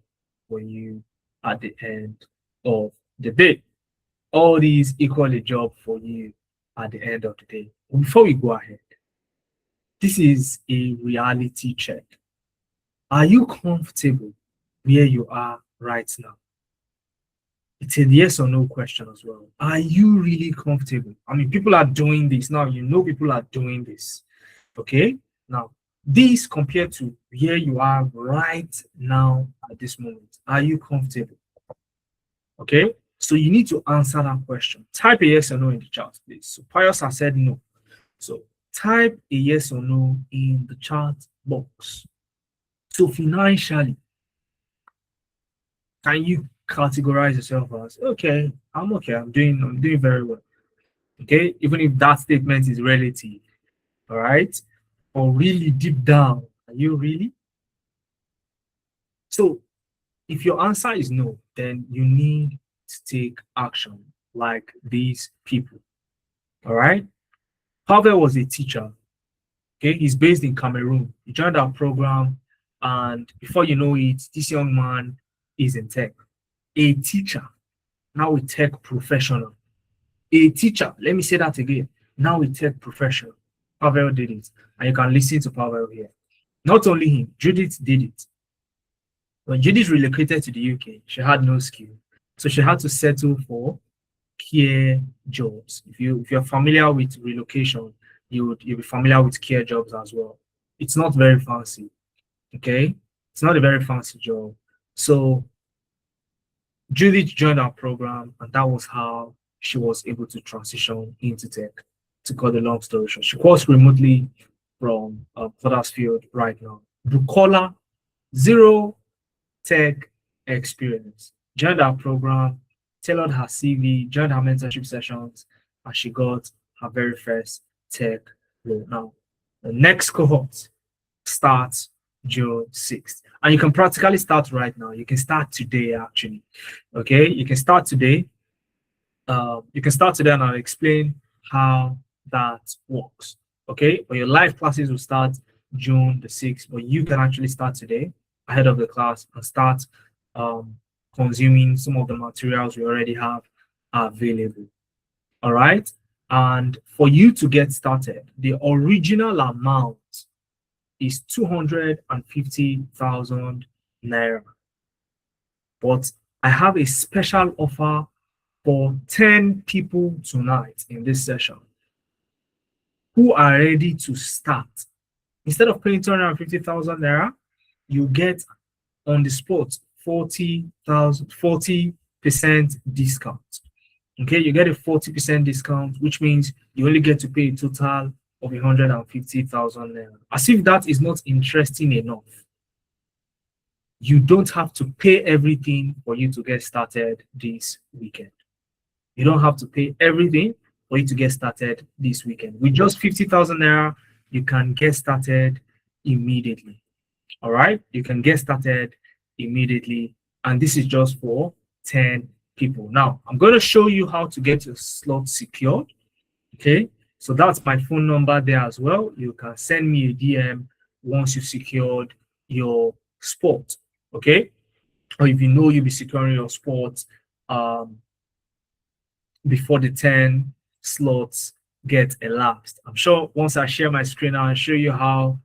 for you at the end of the day. All these equal a job for you at the end of the day. Before we go ahead, this is a reality check. Are you comfortable where you are right now? It's a yes or no question as well. Are you really comfortable? I mean, people are doing this now. People are doing this. Okay? Now, this compared to where you are right now at this moment. Are you comfortable? Okay? So you need to answer that question. Type a yes or no in the chat, please. So Pius has said no. So type a yes or no in the chat box. So financially, can you categorize yourself as okay, I'm doing very well. Okay, even if that statement is relative, all right? Or really deep down, are you really? So if your answer is no, then you need to take action like these people. All right. Pavel was a teacher. Okay, he's based in Cameroon. He joined our program, and before you know it, this young man is in tech. A teacher, now a tech professional. A teacher, let me say that again. Now a tech professional. Pavel did it, and you can listen to Pavel here. Not only him, Judith did it. When Judith relocated to the UK, she had no skill, so she had to settle for care jobs. If you're familiar with relocation, you'll be familiar with care jobs as well. It's not very fancy, okay? It's not a very fancy job. So Judith joined our program, and that was how she was able to transition into tech. To cut the long story short, she works remotely from Huddersfield right now. Bukola, zero tech experience. Joined our program, tailored her CV, joined her mentorship sessions, and she got her very first tech role. Now, the next cohort starts June 6th. And you can practically start right now. You can start today, actually. Okay, you can start today. And I'll explain how that works. Okay, but your live classes will start June the 6th, but you can actually start today ahead of the class and start consuming some of the materials we already have available. All right. And for you to get started, the original amount is 250,000 naira. But I have a special offer for 10 people tonight in this session who are ready to start. Instead of paying 250,000 naira, you get on the spot 40% discount. Okay, you get a 40% discount, which means you only get to pay a total of 150,000 naira. As if that is not interesting enough, you don't have to pay everything for you to get started this weekend. You don't have to pay everything for you to get started this weekend. With just 50,000 naira, you can get started immediately. All right, you can get started immediately, and this is just for 10 people. Now, I'm going to show you how to get your slot secured. Okay, so that's my phone number there as well. You can send me a DM once you've secured your spot. Okay, or if you know you'll be securing your spot before the 10 slots get elapsed. I'm sure once I share my screen, I'll show you how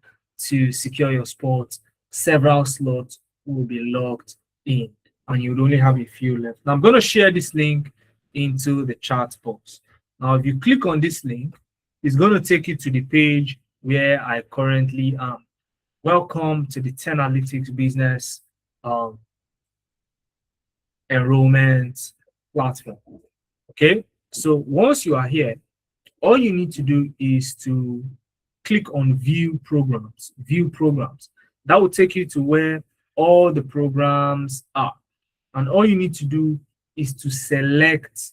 to secure your spot. Several slots will be logged in, and you'll only have a few left. Now I'm going to share this link into the chat box. Now, if you click on this link, it's going to take you to the page where I currently am. Welcome to the 10Analytics Business enrollment platform. Okay, so once you are here, all you need to do is to click on View Programs. View Programs. That will take you to where all the programs are. And all you need to do is to select,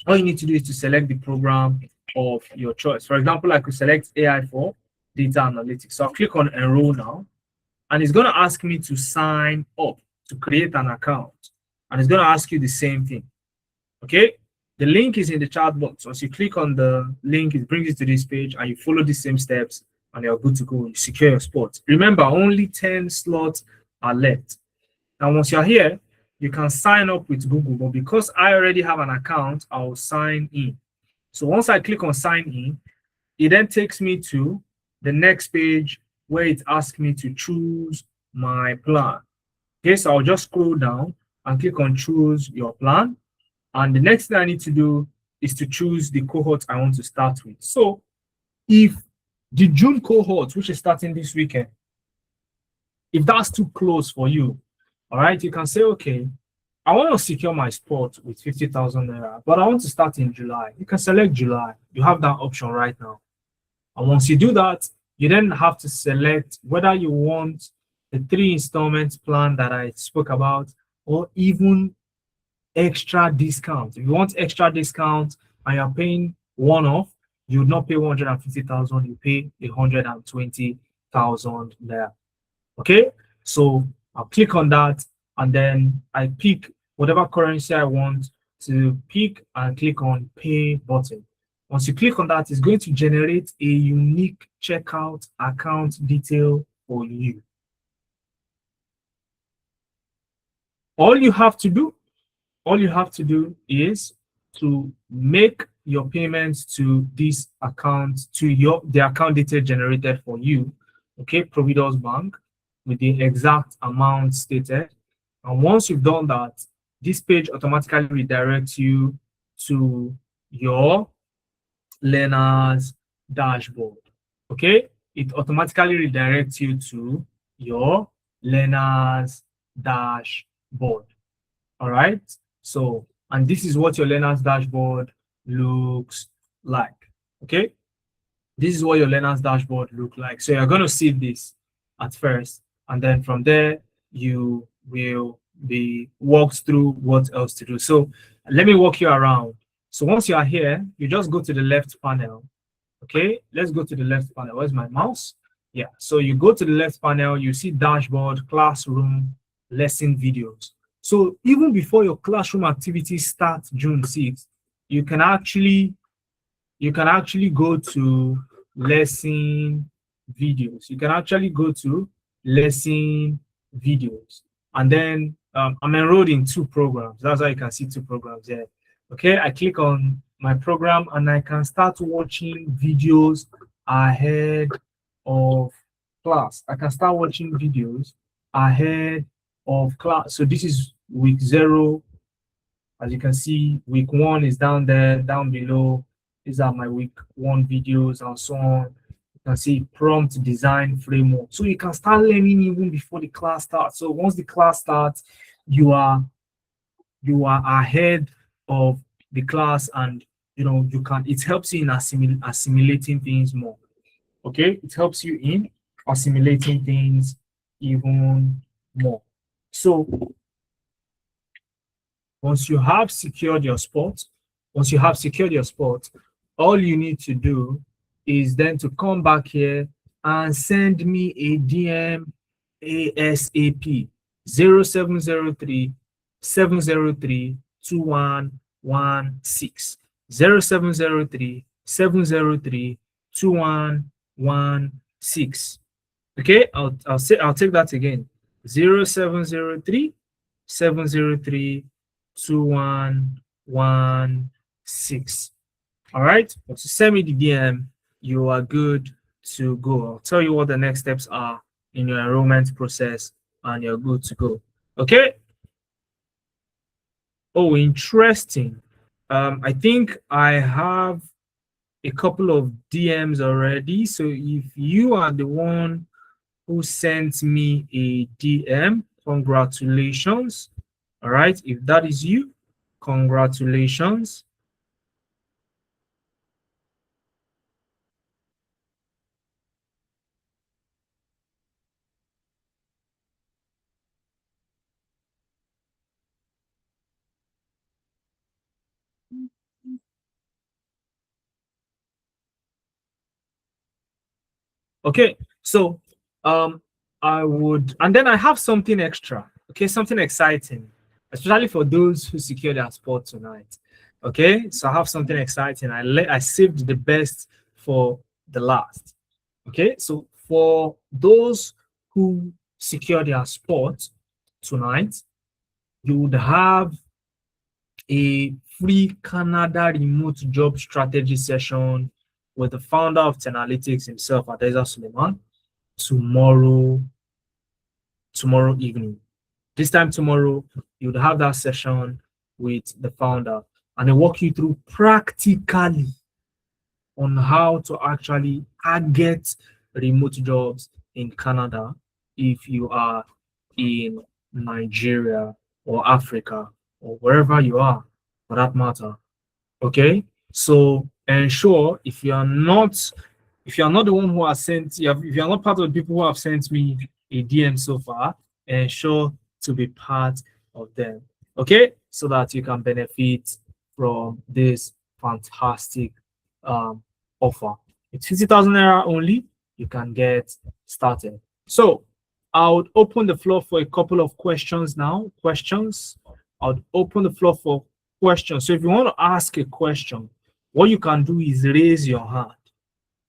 the program of your choice. For example, I could select AI for data analytics. So I'll click on Enroll now, and it's going to ask me to sign up to create an account. And it's going to ask you the same thing. Okay, the link is in the chat box. Once you click on the link, it brings you to this page, and you follow the same steps, and you're good to go. You secure your spot. Remember, only 10 slots are left. Now, once you're here, you can sign up with Google, but because I already have an account, I'll sign in. So once I click on sign in, it then takes me to the next page where it asks me to choose my plan. Okay, so I'll just scroll down and click on choose your plan. And the next thing I need to do is to choose the cohort I want to start with. So if the June cohort, which is starting this weekend, if that's too close for you, all right, you can say, okay, I want to secure my spot with 50,000 naira, but I want to start in July. You can select July. You have that option right now. And once you do that, you then have to select whether you want the 3 installments plan that I spoke about, or even extra discount. If you want extra discount and you're paying one off, you would not pay 150,000, you pay 120,000 there. Okay, so I'll click on that and then I pick whatever currency I want to pick and click on pay button. Once you click on that, it's going to generate a unique checkout account detail for you. All you have to do is to make your payments to this account, to the account detail generated for you, okay, Providus Bank, with the exact amount stated. And once you've done that, this page automatically redirects you to your learner's dashboard. Okay, it automatically redirects you to your learner's dashboard. All right, so, and this is what your learner's dashboard looks like. Okay, this is what your learner's dashboard looks like. So you're going to save this at first, and then from there you will be walked through what else to do. So let me walk you around. So once you are here, you just go to the left panel. Okay, let's go to the left panel. Where's my mouse? Yeah, so you go to the left panel, you see dashboard, classroom, lesson videos. So even before your classroom activities start June 6th, you can actually go to lesson videos. You can actually go to lesson videos. And then I'm enrolled in 2 programs. That's why you can see 2 programs there. Okay, I click on my program and I can start watching videos ahead of class. I can start watching videos ahead of class. So this is week 0. As you can see, week 1 is down there, down below. These are my week 1 videos and so on. You can see prompt design framework. So you can start learning even before the class starts. So once the class starts, you are ahead of the class, and it helps you in assimilating things more. Okay, it helps you in assimilating things even more. So once you have secured your spot, all you need to do is then to come back here and send me a DM ASAP 0703 703 2116 0703 703 2116. Okay, I'll take that again. 0703 703 2116. All right, once you send me the DM, you are good to go. I'll tell you what the next steps are in your enrollment process, and you're good to go. Okay. Oh, interesting. I think I have a couple of DMs already. So if you are the one who sent me a DM, congratulations. All right, if that is you, congratulations. Okay, so I would, and then I have something extra. Okay, something exciting, especially for those who secure their spot tonight. Okay, so I have something exciting. I saved the best for the last. Okay, so for those who secure their spot tonight, you would have a free Canada remote job strategy session with the founder of Tenalytics himself, Adeza Suleiman, tomorrow evening. This time tomorrow, you would have that session with the founder, and they walk you through practically on how to actually get remote jobs in Canada if you are in Nigeria. or Africa or wherever you are for that matter. Okay, so ensure if you are not the one who has sent, if you are not part of the people who have sent me a DM so far, ensure to be part of them. Okay, so that you can benefit from this fantastic offer. It's 50,000 naira only. You can get started. So I would open the floor for a couple of questions now. I would open the floor for questions. So if you want to ask a question, what you can do is raise your hand.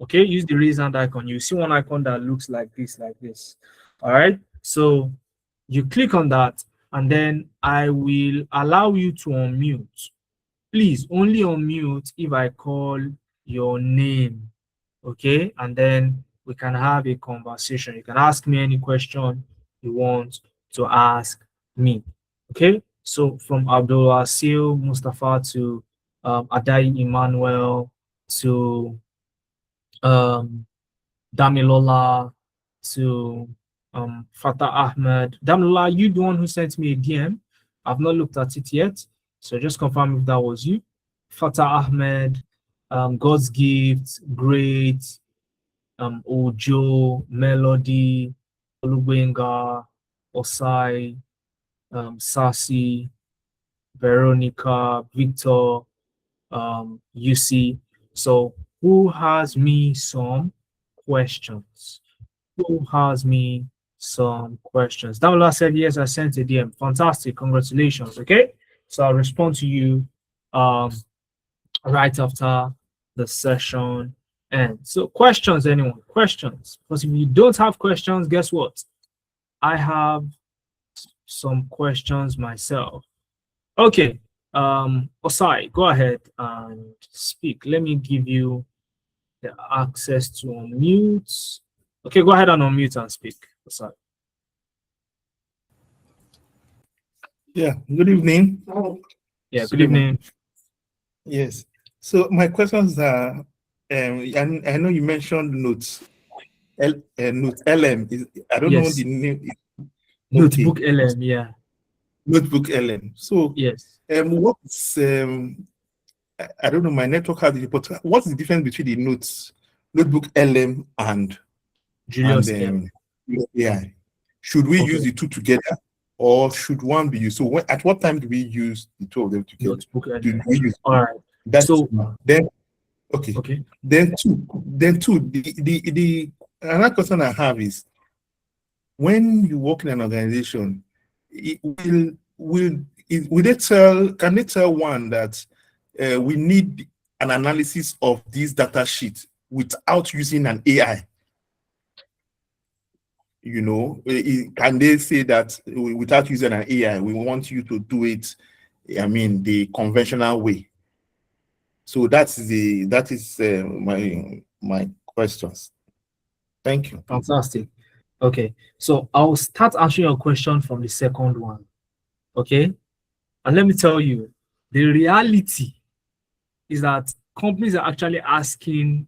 Okay, use the raise hand icon. You see one icon that looks like this. All right, so you click on that, and then I will allow you to unmute. Please only unmute if I call your name. Okay, and then we can have a conversation. You can ask me any question you want to ask me. Okay, so from Abdul Asil Mustafa to Adai Emmanuel to Damilola to Fatah Ahmed. Damilola, you the one who sent me a DM. I've not looked at it yet, so just confirm if that was you. Fatah Ahmed, God's Gift, Great, Ojo, Melody, Olubenga, Osai, Sassy, Veronica, Victor, UC. So who has me some questions? Who has me some questions? Damola said, yes, I sent a DM. Fantastic. Congratulations. Okay. So I'll respond to you right after the session ends. So questions, anyone? Questions? Because if you don't have questions, guess what? I have some questions myself. Okay. Osai, go ahead and speak. Let me give you the access to unmute. Okay, go ahead and unmute and speak. Osai. Yeah, good evening. Yeah, good evening. Yes. So my questions are, and I know you mentioned notes. Note LM is, I don't know Yes. the name. Notebook LM, yeah. Notebook LM. So Yes. what's I don't know, my network has it, but what's the difference between the notebook LM and Julius M. AI? Should we Okay. use the two together, or should one be used? So at what time do we use the two of them together? Notebook Do LM. we use All right. that's So then okay. okay. Then two, the another question I have is, when you work in an organization, can they tell one that we need an analysis of this data sheet without using an AI? You know, can they say that without using an AI, we want you to do it, I mean, the conventional way? So that is my questions. Thank you. Fantastic. Okay. So I'll start answering your question from the second one. Okay. And let me tell you, the reality is that companies are actually asking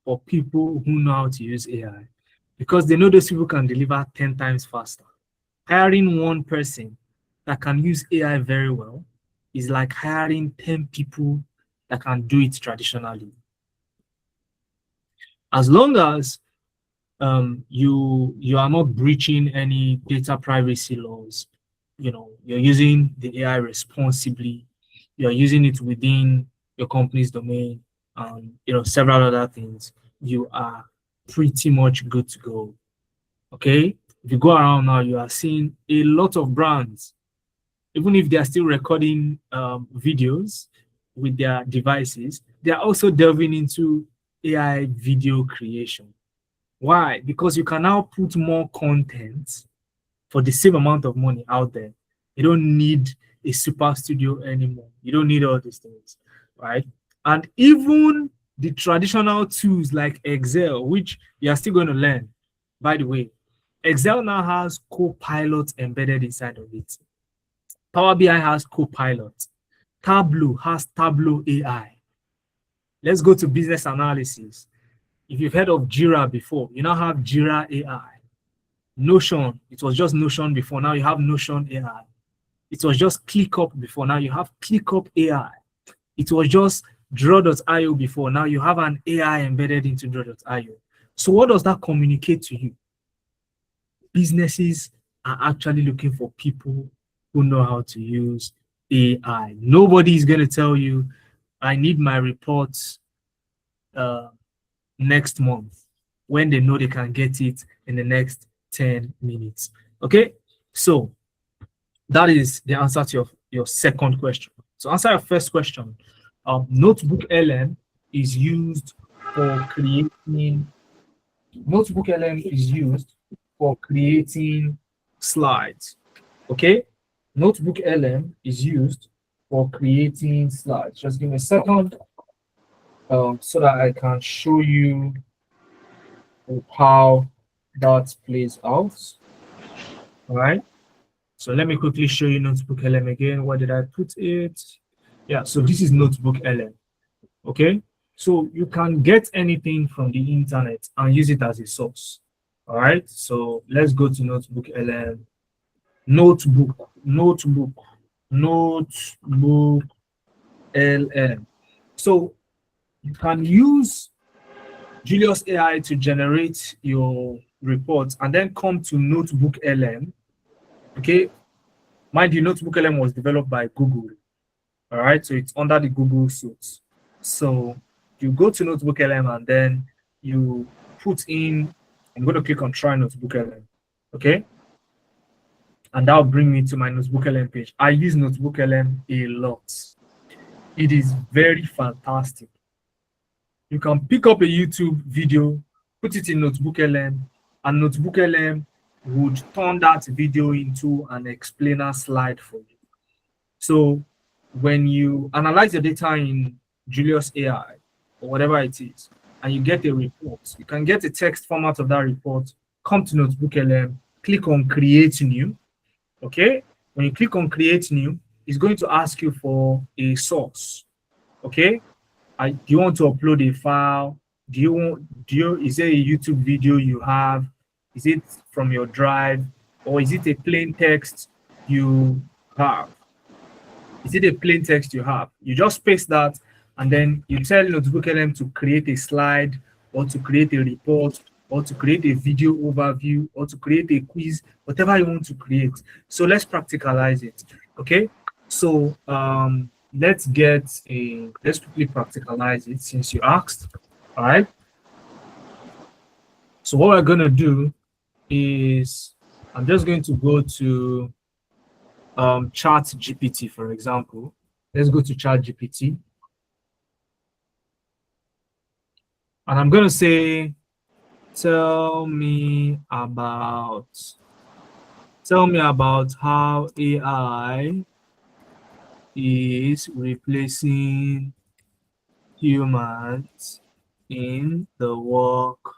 for people who know how to use AI because they know those people can deliver 10 times faster. Hiring one person that can use AI very well is like hiring 10 people that can do it traditionally. As long as you are not breaching any data privacy laws, you know, you're using the AI responsibly, you're using it within your company's domain, you know, several other things, you are pretty much good to go. Okay, if you go around now, you are seeing a lot of brands, even if they are still recording videos with their devices, they are also delving into AI video creation. Why? Because you can now put more content for the same amount of money out there. You don't need a super studio anymore. You don't need all these things, right? And even the traditional tools like Excel, which you are still going to learn, by the way, Excel now has Copilot embedded inside of it. Power BI has Copilot. Tableau has Tableau AI. Let's go to business analysis. If you've heard of Jira before, you now have Jira AI. Notion, it was just Notion before. Now you have Notion AI. It was just ClickUp before. Now you have ClickUp AI. It was just Draw.io before. Now you have an AI embedded into Draw.io. So what does that communicate to you? Businesses are actually looking for people who know how to use AI. Nobody is going to tell you, I need my reports next month, when they know they can get it in the next 10 minutes. Okay, so that is the answer to your second question. So answer your first question. Notebook LM is used for creating slides. Okay, Notebook LM is used for creating slides. Just give me a second so that I can show you how that plays out. All right, so let me quickly show you Notebook LM again. Where did I put it? Yeah, so this is Notebook LM. Okay, so you can get anything from the internet and use it as a source. All right, so let's go to Notebook LM. Notebook LM. So you can use Julius AI to generate your reports and then come to Notebook LM. Okay, mind you, Notebook LM was developed by Google. All right, so it's under the Google suite. So you go to Notebook LM and then you put in, I'm going to click on try Notebook LM. Okay, and that'll bring me to my Notebook LM page. I use Notebook LM a lot. It is very fantastic. You can pick up a YouTube video, put it in Notebook LM, and Notebook LM would turn that video into an explainer slide for you. So when you analyze the data in Julius AI or whatever it is, and you get a report, you can get a text format of that report, come to Notebook LM, click on Create New. Okay, when you click on Create New, it's going to ask you for a source. Okay, do you want to upload a file? Is there a YouTube video you have? Is it from your drive, or is it a plain text you have? Is it a plain text you have? You just paste that, and then you tell Notebook LM to create a slide, or to create a report, or to create a video overview, or to create a quiz, whatever you want to create. So let's practicalize it. Okay, so let's quickly practicalize it since you asked. All right, so what we're going to do is I'm just going to go to ChatGPT, for example. Let's go to ChatGPT, and I'm going to say, tell me about how AI is replacing humans in the workplace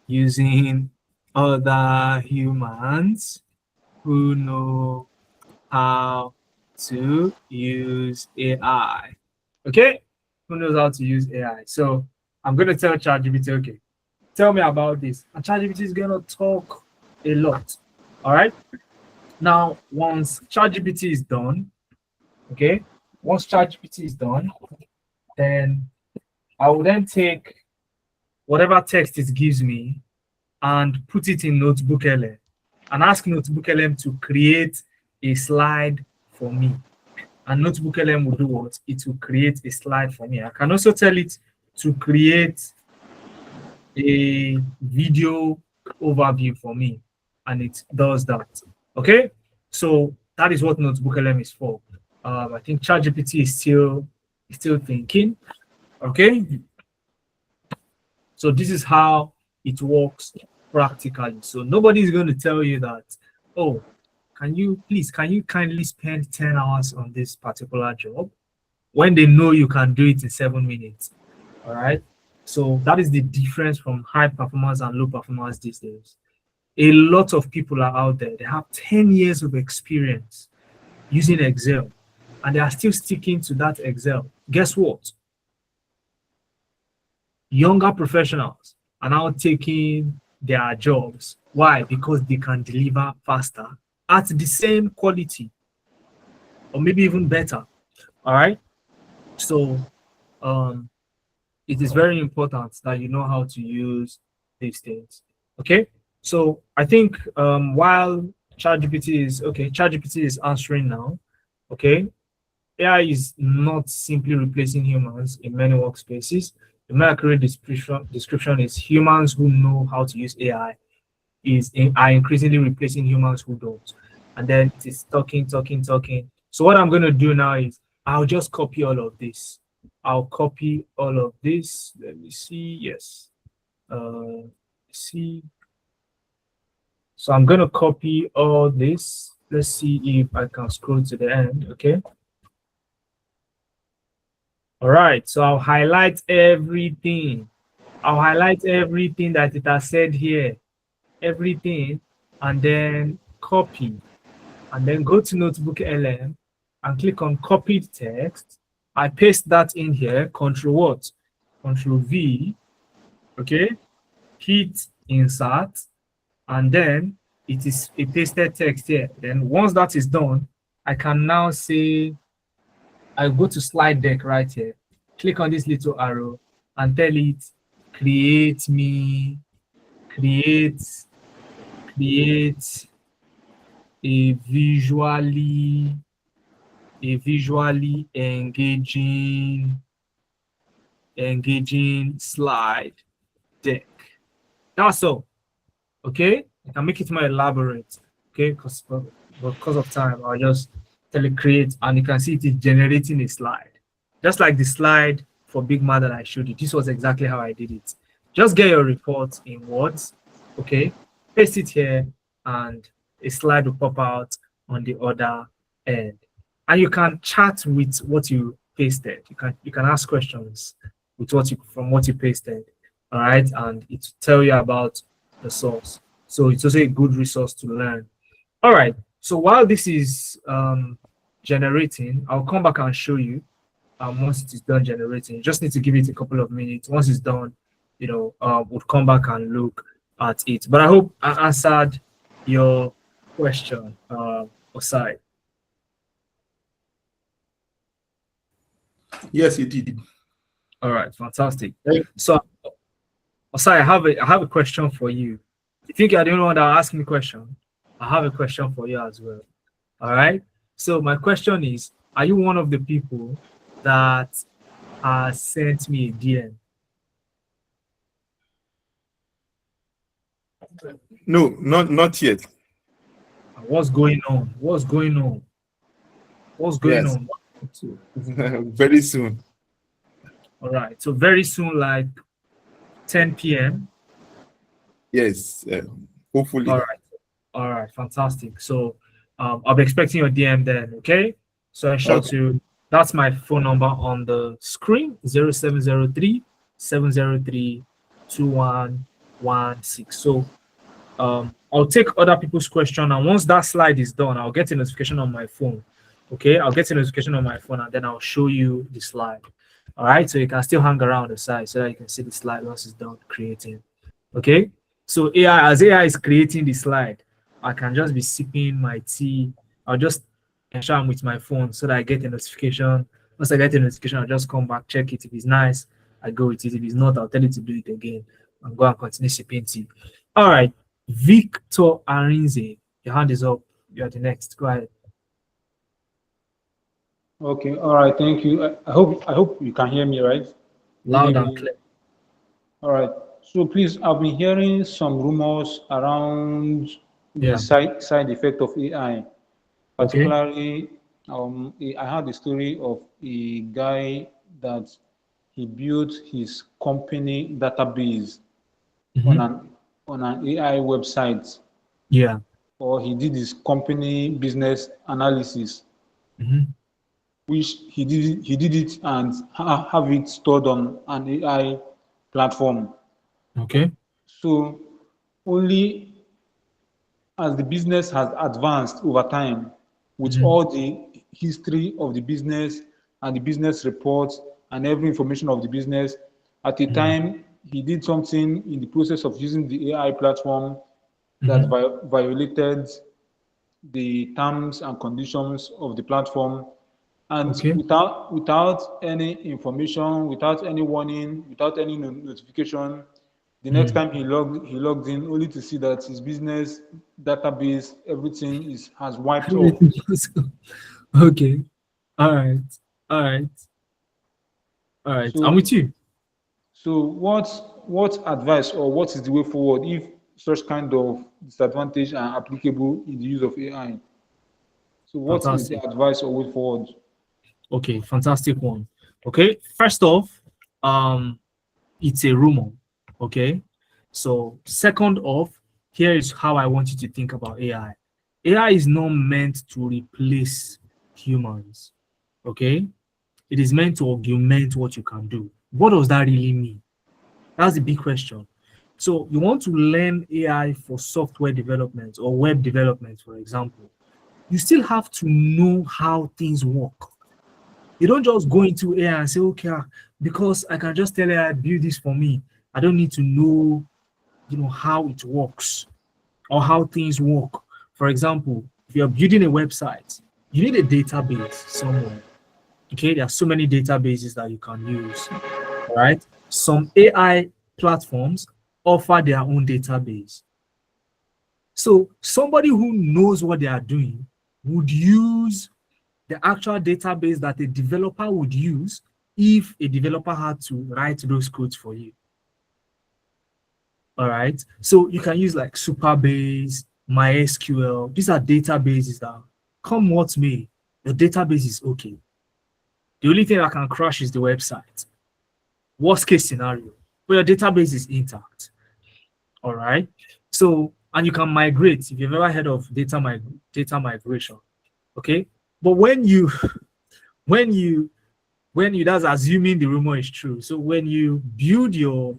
using other humans who know how to use AI. Okay, who knows how to use AI? So I'm going to tell ChatGPT, okay, tell me about this. And ChatGPT is going to talk a lot. All right. Now, once ChatGPT is done, okay, then I will then take whatever text it gives me and put it in Notebook LM and ask Notebook LM to create a slide for me. And Notebook LM will do what? It will create a slide for me. I can also tell it to create a video overview for me, and it does that. Okay, so that is what Notebook LM is for. I think ChatGPT is still thinking. Okay, so this is how it works practically. So nobody is going to tell you that, oh, can you kindly spend 10 hours on this particular job, when they know you can do it in 7 minutes. All right, so that is the difference from high performance and low performance these days. A lot of people are out there, they have 10 years of experience using Excel, and they are still sticking to that Excel. Guess what? Younger professionals are now taking their jobs. Why? Because they can deliver faster at the same quality, or maybe even better. All right. So it is very important that you know how to use these things. Okay. So I think while ChatGPT is answering now. Okay. AI is not simply replacing humans in many workspaces. The more accurate description is humans who know how to use AI are increasingly replacing humans who don't. And then it is talking. So what I'm going to do now is I'll just copy all of this. I'll copy all of this. Let me see. Yes. See. So I'm going to copy all this. Let's see if I can scroll to the end. Okay. All right. So I'll highlight everything. I'll highlight everything that it has said here. Everything, and then copy, and then go to Notebook LM and click on copied text. I paste that in here, Control V, okay, hit insert, and then it is a pasted text here. Then once that is done, I can now say, I go to slide deck right here, click on this little arrow and tell it, create a visually engaging slide deck. That's all. Okay, I can make it more elaborate. Okay, because of time, I'll just tell it create, and you can see it is generating a slide, just like the slide for Big Mac that I showed you. This was exactly how I did it. Just get your report in Words. Okay, paste it here, and a slide will pop out on the other end. And you can chat with what you pasted. You can ask questions with from what you pasted. All right, and it will tell you about the source. So it's also a good resource to learn. All right. So while this is generating, I'll come back and show you once it is done generating. You just need to give it a couple of minutes. Once it's done, we'll come back and look at it. But I hope I answered your question, Osai. Yes, you did. All right, fantastic. So, Osai, I have a question for you. You think you're the only one that will ask me a question? I have a question for you as well. All right. So my question is, are you one of the people that has sent me a DM? No, not yet. What's going on? What's going on? Yes. Very soon. All right. So very soon, like 10 p.m. Yes. Hopefully. All right. Fantastic. So I'll be expecting your DM then. Okay. So I shall to. That's my phone number on the screen: 0703-703-2116. So I'll take other people's question, and once that slide is done, I'll get a notification on my phone. Okay, I'll get a notification on my phone, and then I'll show you the slide. All right, so you can still hang around the side so that you can see the slide once it's done creating. Okay, so as AI is creating the slide, I can just be sipping my tea. I'll just ensure I'm with my phone so that I get a notification. Once I get a notification, I'll just come back, check it. If it's nice, I go with it. If it's not, I'll tell it to do it again and go and continue sipping tea. All right, Victor Arinze, your hand is up. You're the next. Go ahead. Okay, all right, thank you. I hope you can hear me, right? Loud and clear. All right. So please, I've been hearing some rumors around the side effect of AI. Particularly, I heard the story of a guy that he built his company database on an AI website. Yeah. Or he did his company business analysis, which he did it and have it stored on an AI platform. Okay. So only as the business has advanced over time, with all the history of the business and the business reports and every information of the business, at the time he did something in the process of using the AI platform that violated the terms and conditions of the platform, and Okay. without any information, without any warning, without any notification, the next Mm. time he logged in, only to see that his business database, everything has wiped off. Okay. All right. All right. All right. I'm with So you. so what advice or what is the way forward if such kind of disadvantage are applicable in the use of AI? So what is the Fantastic. advice or way forward? Okay, fantastic one. Okay, first off, it's a rumor. Okay, so second off, here is how I want you to think about AI. AI is not meant to replace humans. Okay, it is meant to augment what you can do. What does that really mean? That's the big question. So you want to learn AI for software development or web development, for example. You still have to know how things work. You don't just go into AI and say, okay, because I can just tell AI build this for me. I don't need to know, how it works or how things work. For example, if you're building a website, you need a database somewhere. Okay, there are so many databases that you can use. All right. Some AI platforms offer their own database. So somebody who knows what they are doing would use the actual database that a developer would use if a developer had to write those codes for you. All right. So you can use like Supabase, MySQL. These are databases that come what may, the database is okay. The only thing that can crash is the website. Worst case scenario, but your database is intact. All right. So, and you can migrate if you've ever heard of data migration. Okay. But when you that's assuming the rumor is true. So when you build your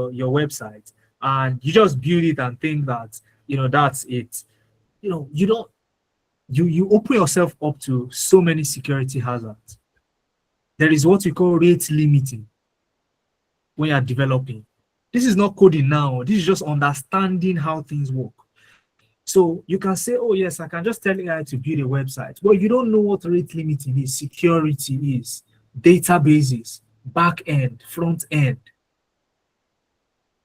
website and you just build it and think that that's it, you open yourself up to so many security hazards. There is what we call rate limiting when you're developing. This is not coding now. This is just understanding how things work. So you can say, oh yes, I can just tell AI to build a website. But you don't know what rate limiting is, security is, databases, back end, front end,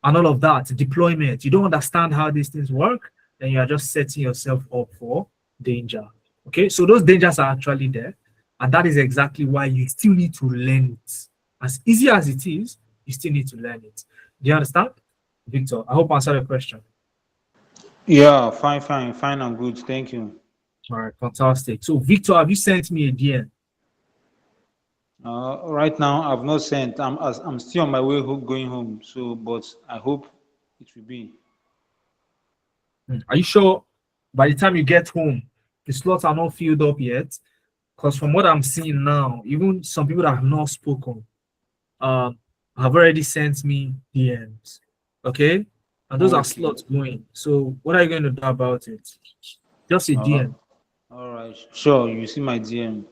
and all of that, deployment. You don't understand how these things work, then you are just setting yourself up for danger. Okay, so those dangers are actually there. And that is exactly why you still need to learn it. As easy as it is, you still need to learn it. Do you understand? Victor, I hope I answered the question. Yeah, fine and good. Thank you. All right, fantastic. So, Victor, have you sent me a DM? Right now, I've not sent. I'm still on my way going home. So, but I hope it will be. Are you sure by the time you get home, the slots are not filled up yet? Because from what I'm seeing now, even some people that have not spoken have already sent me DMs. Okay? And those are slots going. So what are you going to do about it? Just a DM. All right. Sure. You see my DM.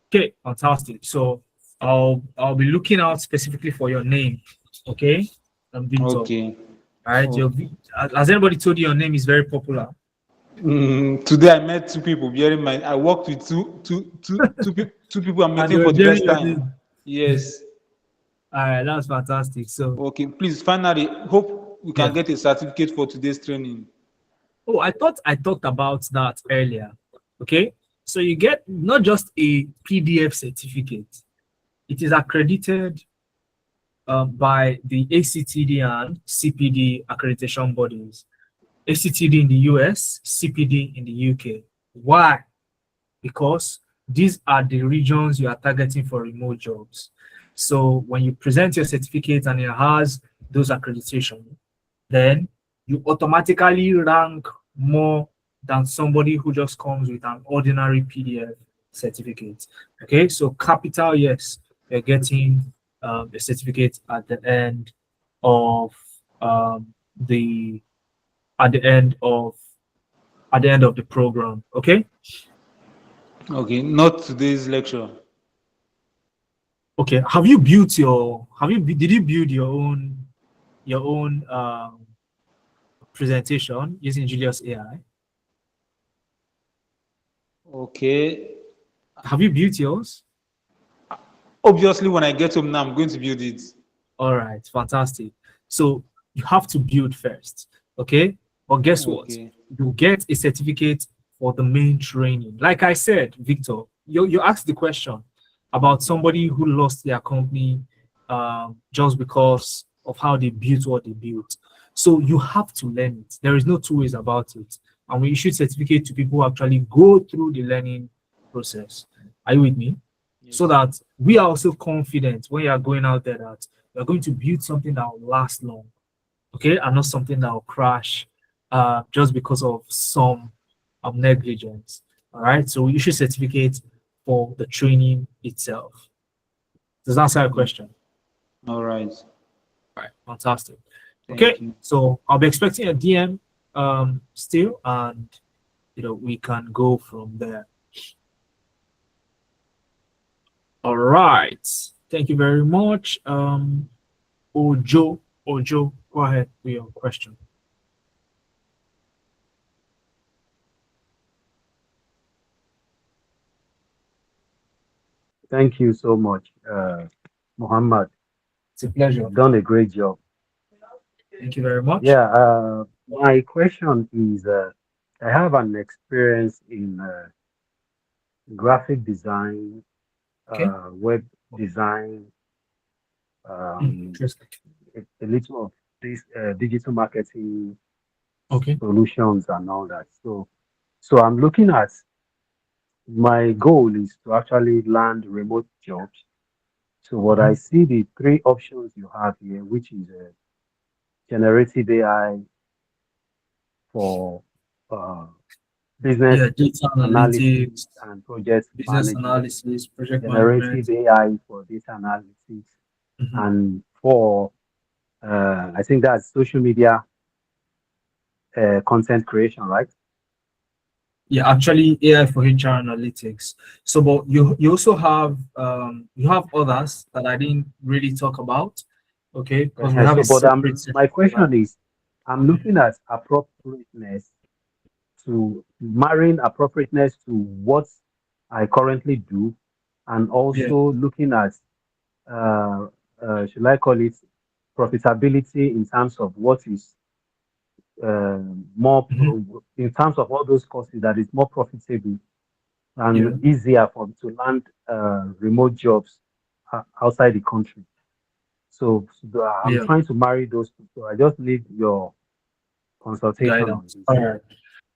Okay, fantastic. So I'll be looking out specifically for your name. Okay? Victor. Okay. All right. Has anybody told you your name is very popular? Today I met two people bearing my. I worked with two people I'm meeting for the first time. Yes. All right, that's fantastic. So okay, please finally hope we can get a certificate for today's training. Oh, I thought I talked about that earlier. Okay, so you get not just a PDF certificate; it is accredited by the ACTD and CPD accreditation bodies. ACTD in the US, CPD in the UK. Why? Because these are the regions you are targeting for remote jobs. So when you present your certificate and it has those accreditation, then you automatically rank more than somebody who just comes with an ordinary PDF certificate. Okay, so capital yes, you're getting a certificate at the end of the program. Okay. Okay, not today's lecture. Okay, did you build your own presentation using Julius AI. Okay. Have you built yours? Obviously, when I get home now, I'm going to build it. All right, fantastic. So you have to build first, okay? But guess what? Okay. You get a certificate for the main training. Like I said, Victor, you asked the question about somebody who lost their company just because of how they built what they built. So you have to learn it. There is no two ways about it. And we issue certificate to people who actually go through the learning process. Are you with me? Yes. So that we are also confident when you are going out there that you're going to build something that will last long, okay, and not something that will crash just because of some negligence. All right, so we issue certificates for the training itself. Does that answer your question? All right. All right, fantastic. Thank Okay, you. so I'll be expecting a DM still, and we can go from there. All right, thank you very much. Ojo, go ahead with your question. Thank you so much, Muhammad. It's a pleasure. You've done a great job. Thank you very much. Yeah, my question is, I have an experience in graphic design, Okay. web design, Interesting. a little of this digital marketing Okay. solutions and all that. So I'm looking at, my goal is to actually land remote jobs. So what I see, the three options you have here, which is generative AI for business Yeah, data analysis analytics, and project business management, analysis, project generative management. AI for data analytics, Mhm. and for I think that's social media content creation, right? Yeah, actually AI for HR analytics. So, but you also have others that I didn't really talk about, okay? Because we have So, a but separate my session for that. question is, I'm looking at appropriateness, to marrying appropriateness to what I currently do, and Yeah. also looking at, uh, should I call it, profitability in terms of what is more, Mhm. in terms of all those courses that is more profitable Yeah. and easier for to land remote jobs outside the country. So I'm Yeah. trying to marry those two. So I just need your consultation on Guidance. this. All right.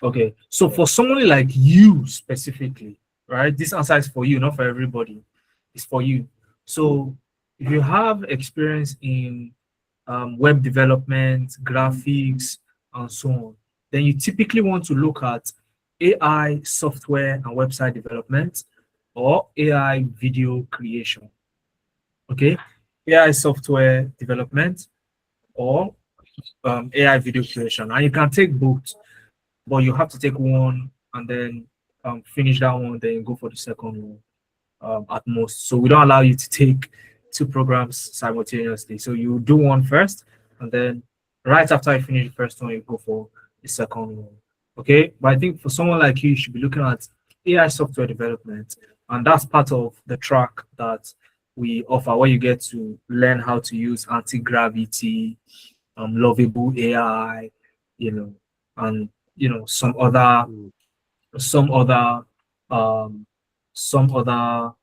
Okay. So for someone like you specifically, right? This answer is for you, not for everybody. It's for you. So if you have experience in web development, graphics, and so on, then you typically want to look at AI software and website development or AI video creation. Okay, AI software development or AI video creation, and you can take both, but you have to take one and then finish that one, then go for the second one at most. So we don't allow you to take two programs simultaneously. So you do one first, and then right after you finish the first one, you go for the second one. Okay, but I think for someone like you should be looking at AI software development, and that's part of the track that we offer, where you get to learn how to use anti-gravity, lovable AI, and Mm. some other um some other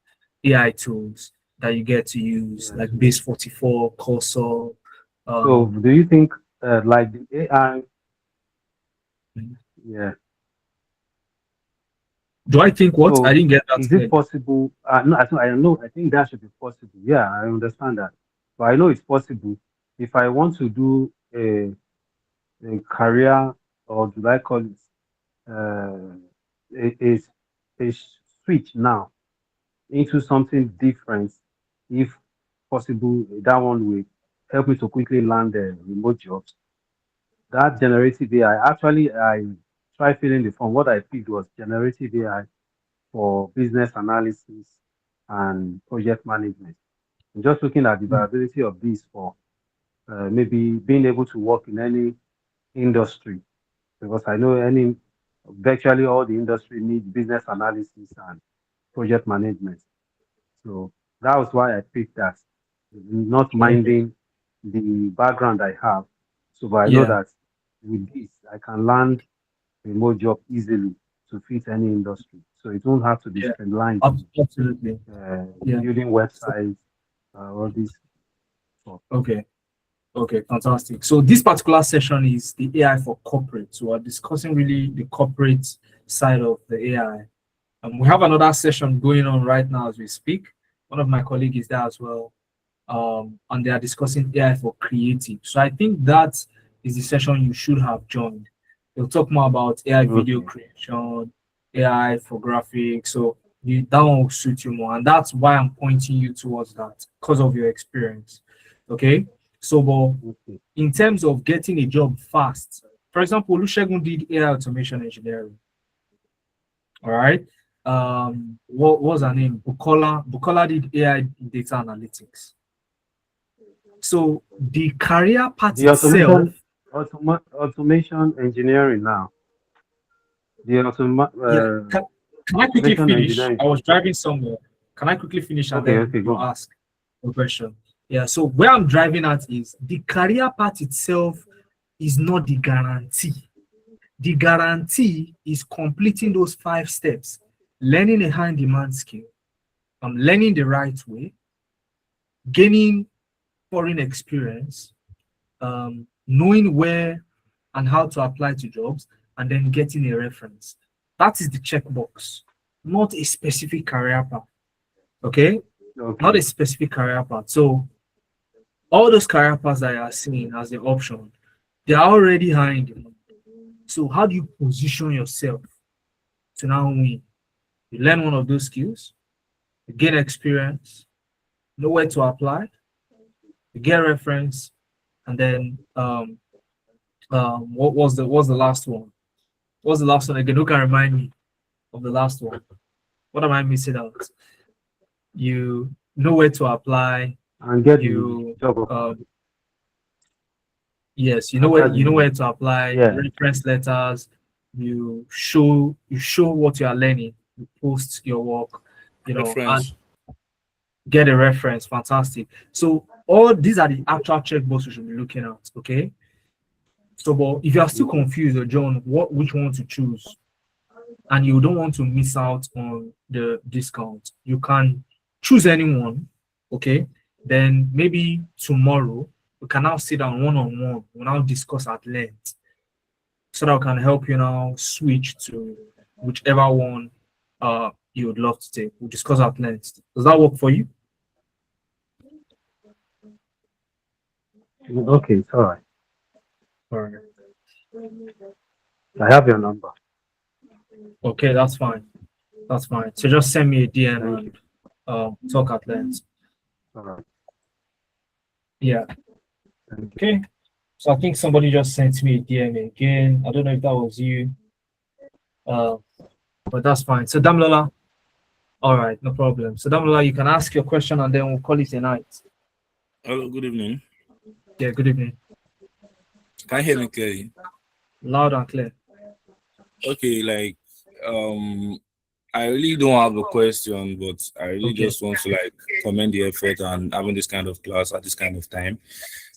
AI tools that you get to use, Yes. like Base 44, Cursor. So Um, do you think like the AI? Yeah. do I think what? I So didn't get that is it clearly. possible? No, I know. I think that should be possible. Yeah, I understand that. But I know it's possible. If I want to do a career, or do I call it uh, a, a switch now into something different, if possible, that one will help me to quickly land the remote jobs. That generative AI, actually, I tried filling the form. What I picked was generative AI for business analysis and project management. I'm just looking at the viability of this for maybe being able to work in any industry, because I know virtually all the industry needs business analysis and project management. So that was why I picked that, not minding the background I have. So, but I know Yeah. that with this, I can land remote job easily to fit any industry. So it won't have to be Yeah. streamlined. Absolutely. Yeah. Building websites, all this stuff. Okay. Okay, fantastic. So this particular session is the AI for corporate. So we're discussing really the corporate side of the AI. We have another session going on right now as we speak. One of my colleagues is there as well. And they are discussing AI for creative. So I think that is the session you should have joined. They'll talk more about AI video creation, AI for graphics. So that one will suit you more. And that's why I'm pointing you towards that, because of your experience. Okay. So, but in terms of getting a job fast, for example, Olusegun did AI automation engineering. All right. What was her name? Bukola did AI data analytics. So the career path itself. Automation engineering now. Can I quickly finish? I was driving somewhere. Can I quickly finish and then you ask a question? Yeah, so where I'm driving at is the career path itself is not the guarantee. The guarantee is completing those 5 steps, learning a high-demand skill, learning the right way, gaining foreign experience, knowing where and how to apply to jobs, and then getting a reference. That is the checkbox, not a specific career path. Okay? Not a specific career path. So all those career paths that you are seeing as the option, they are already high in demand. So how do you position yourself to now win? You learn one of those skills, you gain experience, know where to apply, you get reference, and then what was the last one? What's the last one again? Who can remind me of the last one? What am I missing out? You know where to apply and get you job. Yes, you know where to apply, reference letters, you show what you are learning, you post your work, and get a reference. Fantastic. So all these are the actual checkboxes you should be looking at. Okay. So, but if you are still confused, or John, which one to choose, and you don't want to miss out on the discount, you can choose anyone. Okay. Then maybe tomorrow we can now sit down one-on-one. We'll now discuss at length, so that we can help you now switch to whichever one you would love to take. We'll discuss at length. Does that work for you? Okay, it's all right. All right. I have your number. Okay, that's fine. That's fine. So just send me a DM and talk at length. All right. Yeah. Okay. So I think somebody just sent me a DM again. I don't know if that was you. But that's fine. So Damlola. All right, no problem. So Damlola, you can ask your question and then we'll call it a night. Hello, good evening. Yeah, good evening. Can you hear me clearly? Loud and clear. Okay, I really don't have a question, but I really just want to commend the effort and having this kind of class at this kind of time.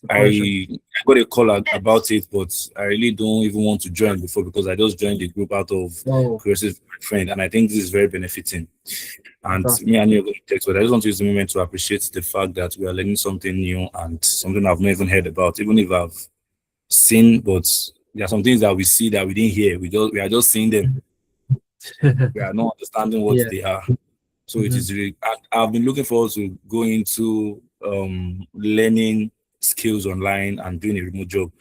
I got a call about it, but I really don't even want to join before, because I just joined the group out of curiosity friend, and I think this is very benefiting. And me and you are going to text, but I just want to use the moment to appreciate the fact that we are learning something new and something I've not even heard about, even if I've seen, but there are some things that we see that we didn't hear. We are just seeing them. We are not understanding what they are. So it is really, I've been looking forward to going into learning skills online and doing a remote job.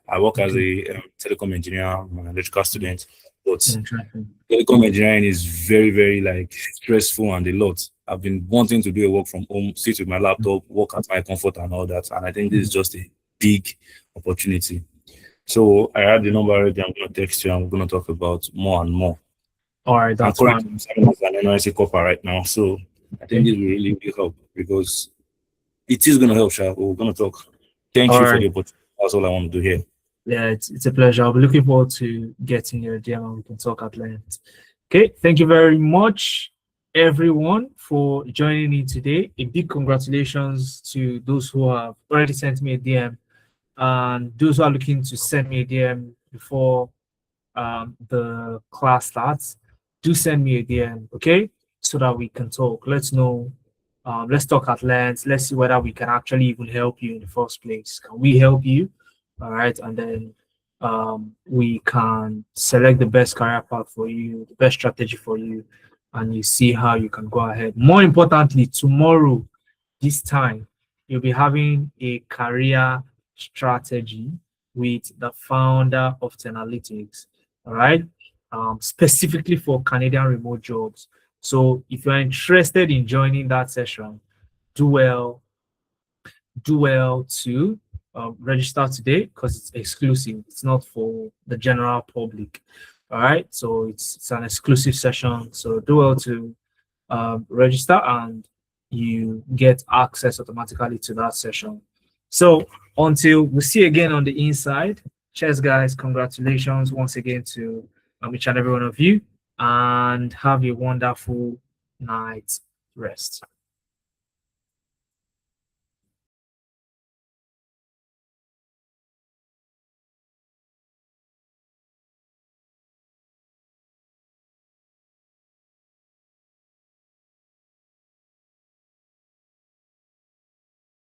I work as a telecom engineer. I'm an electrical student, but telecom engineering is very, very stressful and a lot. I've been wanting to do a work from home, sit with my laptop, work at my comfort and all that. And I think this is just a big opportunity. So I had the number already. I'm going to text you and we're going to talk about more and more. All right, that's fine. I'm an NYSC corporate right now, so I think this will really help, because it is going to help, Sha. We're going to talk. Thank you for the opportunity. That's all I want to do here. Yeah, it's a pleasure. I'll be looking forward to getting your DM and we can talk at length. Okay, thank you very much, everyone, for joining me today. A big congratulations to those who have already sent me a DM and those who are looking to send me a DM before the class starts. Do send me a DM, okay, so that we can talk. Let's know. Let's talk at length. Let's see whether we can actually even help you in the first place. Can we help you? All right, and then we can select the best career path for you, the best strategy for you, and you see how you can go ahead. More importantly, tomorrow, this time, you'll be having a career strategy with the founder of Tenalytics, all right, specifically for Canadian remote jobs. So if you're interested in joining that session, do well to register today because it's exclusive. It's not for the general public. All right, so it's an exclusive session. So do well to register and you get access automatically to that session. So until we see again on the inside, cheers, guys. Congratulations once again to each and every one of you, and have a wonderful night's rest.